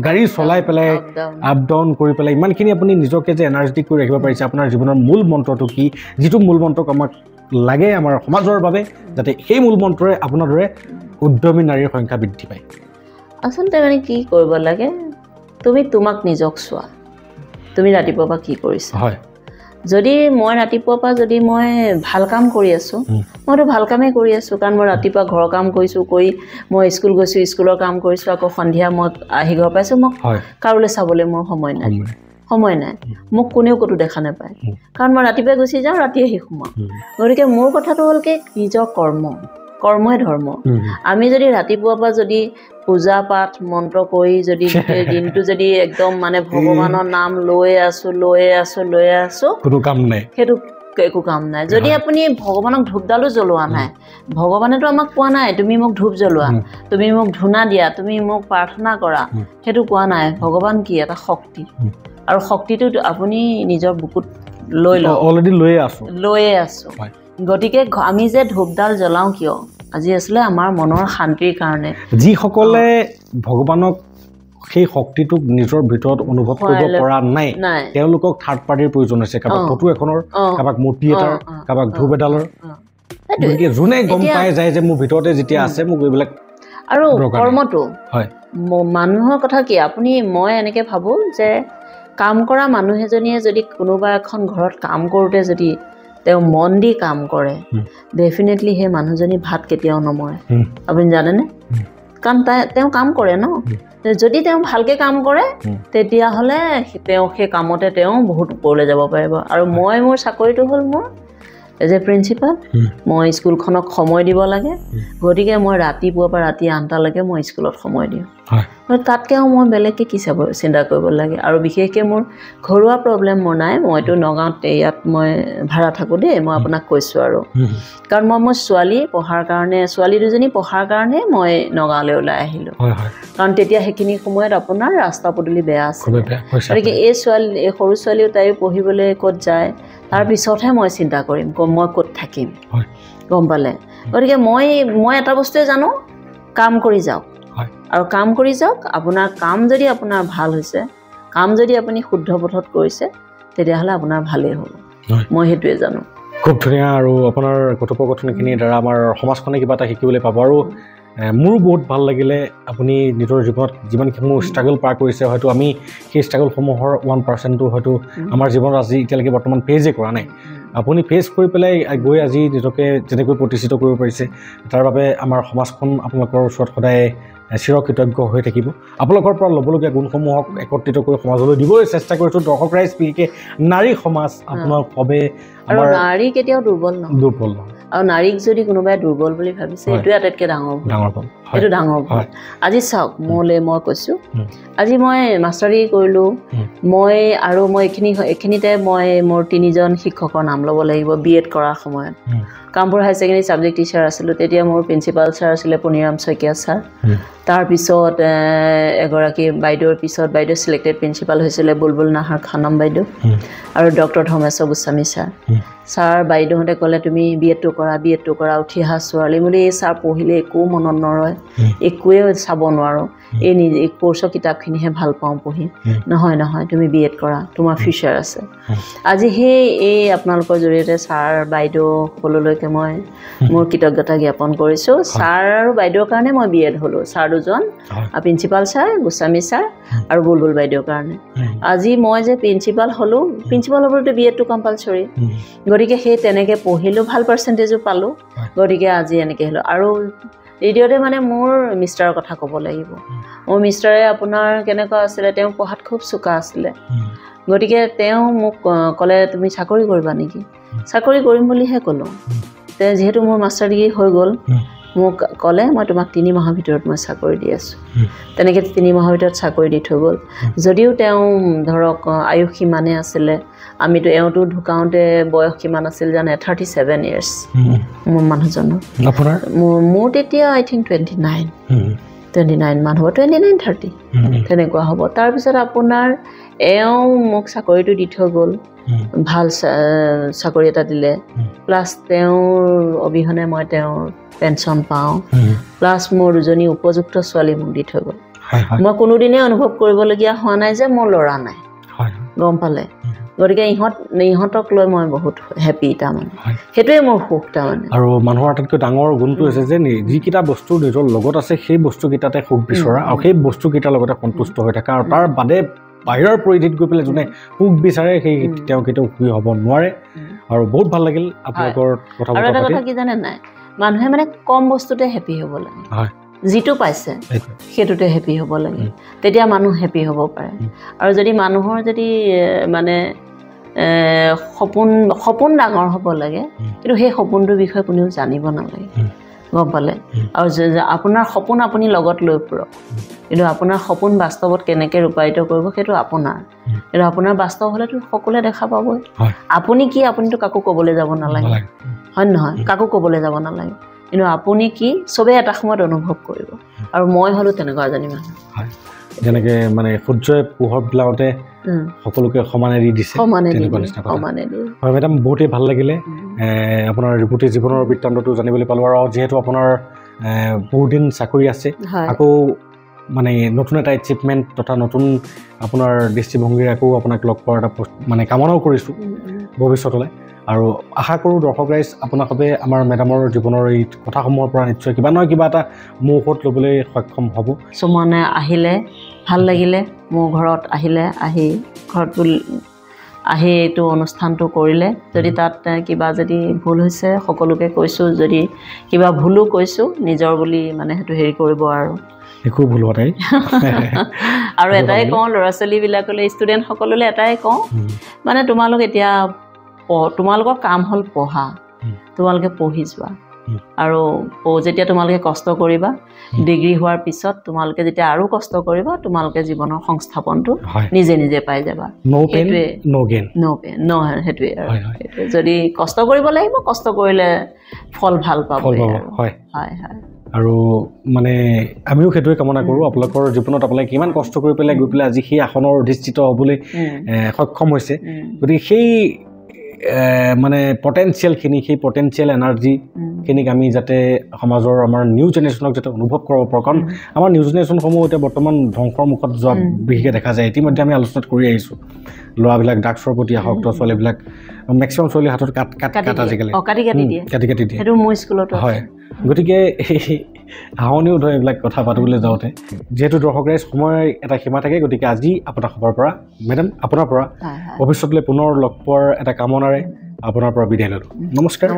গাড়ী চলাই পেলাই আপ ডাউন কৰি পেলাই ইমানখিনি আপুনি নিজকে যে এনাৰ্জেটিক কৰি ৰাখিব পাৰিছে আপোনাৰ জীৱনৰ মূল মন্ত্ৰটো কি যিটো মূল মন্ত্ৰক আমাক লাগে আমাৰ সমাজৰ বাবে যাতে সেই মূল মন্ত্ৰই আপোনাৰ দৰে উদ্যমী নাৰীৰ সংখ্যা বৃদ্ধি পায় আচলতে মানে কি কৰিব লাগে তুমি তোমাক নিজক চোৱা তুমি ৰাতিপুৱাৰ পৰা কি কৰিছা হয় যদি মই ৰাতিপুৱাৰ পৰা যদি মই ভাল কাম কৰি আছোঁ মইতো ভাল কামেই কৰি আছোঁ কাৰণ মই ৰাতিপুৱা ঘৰৰ কাম কৰিছোঁ কৰি মই স্কুল গৈছোঁ স্কুলৰ কাম কৰিছোঁ আকৌ সন্ধিয়া মই আহি ঘৰ পাইছোঁ মোক কাৰোলৈ চাবলৈ মোৰ সময় নাই মোক কোনেও ক'তো দেখা নাপায় কাৰণ মই ৰাতিপুৱাই গুচি যাওঁ ৰাতি আহি সোমাওঁ গতিকে মোৰ কথাটো হ'ল কি নিজৰ কৰ্মই ধৰ্ম আমি যদি ৰাতিপুৱাৰ পৰা যদি পূজা পাঠ মন্ত্ৰ কৰি যদি গোটেই দিনটো যদি একদম মানে ভগৱানৰ নাম লৈ আছোঁ কোনো কাম নাই সেইটো একো কাম নাই যদি আপুনি ভগৱানক ধূপডালো জ্বলোৱা নাই ভগৱানেতো আমাক কোৱা নাই তুমি মোক ধূপ জ্বলোৱা তুমি মোক ধূনা দিয়া তুমি মোক প্ৰাৰ্থনা কৰা সেইটো কোৱা নাই ভগৱান কি এটা শক্তি আৰু শক্তিটো আপুনি নিজৰ বুকুত লৈ লওক অলৰেডি লৈয়ে আছোঁ গতিকে আমি যে ধূপডাল জ্বলাওঁ কিয় আজি আছিলে আমাৰ মনৰ শান্তিৰ কাৰণে যিসকলে ভগৱানক সেই শক্তিটোক নিজৰ ভিতৰত অনুভৱ কৰিব পৰা নাই তেওঁলোকক থাৰ্ড পাৰ্টিৰ প্ৰয়োজন হৈছে কাৰোবাক ফটো এখনৰ কাৰোবাক মূৰ্তি এটাৰ কাৰোবাক ধূপ এডালৰ গতিকে যোনে গম পাই যায় যে মোৰ ভিতৰতে যেতিয়া আছে মোক এইবিলাক আৰু কৰ্মটো হয় মানুহৰ কথা কি আপুনি মই এনেকৈ ভাবোঁ যে কাম কৰা মানুহ এজনীয়ে যদি কোনোবা এখন ঘৰত কাম কৰোঁতে যদি তেওঁ মন দি কাম কৰে ডেফিনেটলি সেই মানুহজনী ভাত কেতিয়াও নমৰে আপুনি জানেনে কাৰণ তেওঁ কাম কৰে ন যদি তেওঁ ভালকৈ কাম কৰে তেতিয়াহ'লে তেওঁ সেই কামতে তেওঁ বহুত ওপৰলৈ যাব পাৰিব আৰু মই মোৰ চাকৰিটো হ'ল মোৰ এজ এ প্ৰিন্সিপাল মই স্কুলখনক সময় দিব লাগে গতিকে মই ৰাতিপুৱাৰ পৰা ৰাতি 8টালৈকে মই স্কুলত সময় দিওঁ তাতকৈ মই বেলেগকৈ কি চিন্তা কৰিব লাগে আৰু বিশেষকৈ মোৰ ঘৰুৱা প্ৰব্লেম মোৰ নাই মইতো নগাঁৱত ইয়াত মই ভাড়া থাকোঁ দেই মই আপোনাক কৈছোঁ আৰু কাৰণ মই মোৰ ছোৱালী দুজনী পঢ়াৰ কাৰণে মই নগাঁৱলৈ ওলাই আহিলোঁ কাৰণ তেতিয়া সেইখিনি সময়ত আপোনাৰ ৰাস্তা পদূলি বেয়া আছিলে গতিকে এই সৰু ছোৱালীও তাইও পঢ়িবলৈ ক'ত যায় তাৰপিছতহে মই চিন্তা কৰিম মই ক'ত থাকিম গম পালে গতিকে মই এটা বস্তুৱে জানো কাম কৰি যাওক আৰু কাম কৰি যাওক আপোনাৰ কাম যদি আপোনাৰ ভাল হৈছে কাম যদি আপুনি শুদ্ধ পথত কৰিছে তেতিয়াহ'লে আপোনাৰ ভালেই হ'ব মই সেইটোৱে জানো খুব ধুনীয়া আৰু আপোনাৰ কথোপকথনখিনিৰ দ্বাৰা আমাৰ সমাজখনে কিবা এটা শিকিবলৈ পাব আৰু মোৰো বহুত ভাল লাগিলে আপুনি নিজৰ জীৱনত যিমানসমূহ ষ্ট্ৰাগল পাৰ কৰিছে হয়তো আমি সেই ষ্ট্ৰাগলসমূহৰ 1%টো হয়তো আমাৰ জীৱনত আজি এতিয়ালৈকে বৰ্তমান ফেজে কৰা নাই আপুনি ফেচ কৰি পেলাই গৈ আজি নিজকে যেনেকৈ প্ৰতিষ্ঠিত কৰিব পাৰিছে তাৰ বাবে আমাৰ সমাজখন আপোনালোকৰ ওচৰত সদায় চিৰকৃতজ্ঞ হৈ থাকিব আপোনালোকৰ পৰা ল'বলগীয়া গুণসমূহক একত্ৰিত কৰি সমাজলৈ দিবলৈ চেষ্টা কৰিছোঁ দৰ্শক ৰাইজ বিশেষকৈ নাৰী সমাজ আপোনাৰ বাবে আৰু নাৰী কেতিয়াও দুৰ্বল নহয় আৰু নাৰীক যদি কোনোবাই দুৰ্বল বুলি ভাবিছে এইটোৱে আটাইতকৈ ডাঙৰ এইটো ডাঙৰ ভুল আজি চাওক মই কৈছোঁ আজি মই মাষ্টাৰ ডিগ্ৰী কৰিলোঁ মই এইখিনিতে মই মোৰ 3জন শিক্ষকৰ নাম ল'ব লাগিব BEd কৰাৰ সময়ত কামপুৰ হাই ছেকেণ্ডেৰী ছাবজেক্ট টিচাৰ আছিলোঁ তেতিয়া মোৰ প্ৰিন্সিপাল ছাৰ আছিলে পুনিৰাম শইকীয়া ছাৰ তাৰপিছত এগৰাকী বাইদেউৰ পিছত বাইদেউ ছিলেক্টেড প্ৰিন্সিপাল হৈছিলে বুলবুল নাহাৰ খানম বাইদেউ আৰু ডক্টৰ ধৰ্মেশ্বৰ গোস্বামী ছাৰ বাইদেউহঁতে ক'লে তুমি BEdটো কৰা উঠি অহা ছোৱালী বুলি ছাৰ পঢ়িলে একো মনত নৰয় একোৱে চাব নোৱাৰোঁ এই কোৰ্চৰ কিতাপখিনিহে ভাল পাওঁ পঢ়ি নহয় তুমি BEd কৰা তোমাৰ ফিউচাৰ আছে আজি এই আপোনালোকৰ জৰিয়তে ছাৰ বাইদেউ সকলোলৈকে মই মোৰ কৃতজ্ঞতা জ্ঞাপন কৰিছোঁ ছাৰ আৰু বাইদেউৰ কাৰণে মই BEd হ'লোঁ ছাৰ দুজন প্ৰিন্সিপাল ছাৰ গোস্বামী ছাৰ আৰু বুলবুল বাইদেউৰ কাৰণে আজি মই যে প্ৰিন্সিপাল হ'লোঁ প্ৰিন্সিপাল হ'বলৈতো BEdটো কম্পালচৰি গতিকে সেই তেনেকৈ পঢ়িলোঁ ভাল পাৰ্চেণ্টেজো পালোঁ গতিকে আজি এনেকৈ হ'লোঁ আৰু দ্বিতীয়তে মানে মোৰ মিষ্টাৰৰ কথা ক'ব লাগিব মোৰ মিষ্টাৰে আপোনাৰ কেনেকুৱা আছিলে তেওঁ পঢ়াত খুব চোকা আছিলে গতিকে তেওঁ মোক ক'লে তুমি চাকৰি কৰিবা নেকি চাকৰি কৰিম বুলিহে ক'লোঁ যিহেতু মোৰ মাষ্টাৰ ডিগ্ৰী হৈ গ'ল মোক ক'লে মই তোমাক 3 মাহৰ ভিতৰত মই চাকৰি দি আছোঁ তেনেকৈ 3 মাহৰ ভিতৰত চাকৰি দি থৈ গ'ল যদিও তেওঁ ধৰক আয়ুস সিমানে আছিলে আমিতো এওঁতো ঢুকাওঁতে বয়স কিমান আছিল জানে 37 ইয়াৰ্ছ মোৰ মানুহজনৰ মোৰ তেতিয়া আই থিংক 29 মান হ'ব 29-30 তেনেকুৱা হ'ব তাৰপিছত আপোনাৰ এওঁ মোক চাকৰিটো দি থৈ গ'ল ভাল চাকৰি এটা দিলে প্লাছ তেওঁৰ অবিহনে মই তেওঁৰ পেঞ্চন পাওঁ প্লাছ মোৰ 2জনী উপযুক্ত ছোৱালী মোক দি থৈ গ'ল মই কোনোদিনে অনুভৱ কৰিবলগীয়া হোৱা নাই যে মোৰ ল'ৰা নাই গম পালে গতিকে ইহঁতক লৈ মই বহুত হেপী তাৰমানে সেইটোৱে মোৰ সুখ তাৰমানে আৰু মানুহৰ আটাইতকৈ ডাঙৰ গুণটো হৈছে যে যিকেইটা বস্তু নিজৰ লগত আছে সেই বস্তুকেইটাতে সুখ বিচৰা আৰু সেই বস্তুকেইটাৰ লগতে সন্তুষ্ট হৈ থকা আৰু তাৰ বাদে বাহিৰৰ পৰিধিত গৈ পেলাই যোনে সুখ বিচাৰে সেই তেওঁ কেতিয়াও সুখী হ'ব নোৱাৰে আৰু বহুত ভাল লাগিল আপোনালোকৰ কথা আৰু এটা কথা কি জানে নাই মানুহে মানে কম বস্তুতে হেপী হ'ব লাগে যিটো পাইছে সেইটোতে হেপী হ'ব লাগে তেতিয়া মানুহ হেপী হ'ব পাৰে আৰু যদি মানুহৰ যদি মানে সপোন ডাঙৰ হ'ব লাগে কিন্তু সেই সপোনটোৰ বিষয়ে কোনেও জানিব নালাগে গম পালে আৰু আপোনাৰ সপোন আপুনি লগত লৈ ফুৰক কিন্তু আপোনাৰ সপোন বাস্তৱত কেনেকৈ ৰূপায়িত কৰিব সেইটো আপোনাৰ কিন্তু আপোনাৰ বাস্তৱ হ'লেতো সকলোৱে দেখা পাবই আপুনি কি আপুনিতো কাকো ক'বলৈ যাব নালাগে হয় নহয় কাকো ক'বলৈ যাব নালাগে কিন্তু আপুনি কি চবেই এটা সময়ত অনুভৱ কৰিব আৰু মই হ'লোঁ তেনেকুৱা এজনী মানুহ যেনেকৈ মানে সূৰ্যই পোহৰ বিলাকতে সকলোকে সমানে দি দিছে হয় মেডাম বহুতেই ভাল লাগিলে আপোনাৰ গোটেই জীৱনৰ বৃত্তান্তটো জানিবলৈ পালোঁ আৰু যিহেতু আপোনাৰ বহুত দিন চাকৰি আছে আকৌ মানে নতুন এটা এচিভমেণ্ট তথা নতুন আপোনাৰ দৃষ্টিভংগীৰে আকৌ আপোনাক লগ পোৱাৰ এটা মানে কামনাও কৰিছোঁ ভৱিষ্যতলৈ আৰু আশা কৰোঁ দৰ্শক ৰাইজ আপোনালোকে আমাৰ মেডামৰ জীৱনৰ এই কথাসমূহৰ পৰা নিশ্চয় কিবা নহয় কিবা এটা মৌষধ ল'বলৈ সক্ষম হ'ব মানে আহিলে ভাল লাগিলে মোৰ ঘৰত আহি ঘৰত আহি এইটো অনুষ্ঠানটো কৰিলে যদি তাত কিবা যদি ভুল হৈছে সকলোকে কৈছোঁ যদি কিবা ভুলো কৈছোঁ নিজৰ বুলি মানে সেইটো হেৰি কৰিব আৰু একো ভুল হোৱা নাই আৰু এটাই কওঁ ল'ৰা ছোৱালীবিলাকলৈ ষ্টুডেণ্টসকললৈ এটাই কওঁ মানে তোমালোক এতিয়া তোমালোকৰ কাম হ'ল পঢ়া তোমালোকে পঢ়ি যোৱা আৰু যেতিয়া তোমালোকে কষ্ট কৰিবা ডিগ্ৰী হোৱাৰ পিছত তোমালোকে যেতিয়া আৰু কষ্ট কৰিবা তোমালোকে জীৱনৰ সংস্থাপনটো নিজে পাই যাবা সেইটোৱে সেইটোৱে যদি কষ্ট কৰিব লাগিব কষ্ট কৰিলে ফল ভাল পাব হয় আৰু মানে আমিও সেইটোৱে কামনা কৰোঁ আপোনালোকৰ জীৱনত আপোনালোকে কিমান কষ্ট কৰি পেলাই গৈ পেলাই আজি সেই আসনৰ অধিষ্ঠিত হ'বলৈ সক্ষম হৈছে গতিকে সেই মানে পটেনচিয়েলখিনি সেই পটেনচিয়েল এনাৰ্জিখিনিক আমি যাতে সমাজৰ আমাৰ নিউ জেনেৰেশ্যনক যাতে অনুভৱ কৰিব পাৰোঁ কাৰণ আমাৰ নিউ জেনেৰেশ্যনসমূহ এতিয়া বৰ্তমান ধ্বংসৰ মুখত যোৱা বিশেষকৈ দেখা যায় ইতিমধ্যে আমি আলোচনাত কৰি আহিছোঁ ল'ৰাবিলাক ড্ৰাগছৰ প্ৰতি আসক্ত ছোৱালীবিলাক মেক্সিমাম ছোৱালীৰ হাতত কাট আজিকালি কাটি দিয়ে সেইটো মোৰ স্কুলত হয় গতিকে হাঁহনিও ধৰ এইবিলাক কথা পাতিবলৈ যাওঁতে যিহেতু দৰ্শক ৰাইজ সময় এটা সীমা থাকে গতিকে আজি আপোনাৰ খবৰ পৰা মেডাম আপোনাৰ পৰা ভৱিষ্যতলৈ পুনৰ লগ পোৱাৰ এটা কামনাৰে আপোনাৰ পৰা বিদায় ল'লোঁ নমস্কাৰ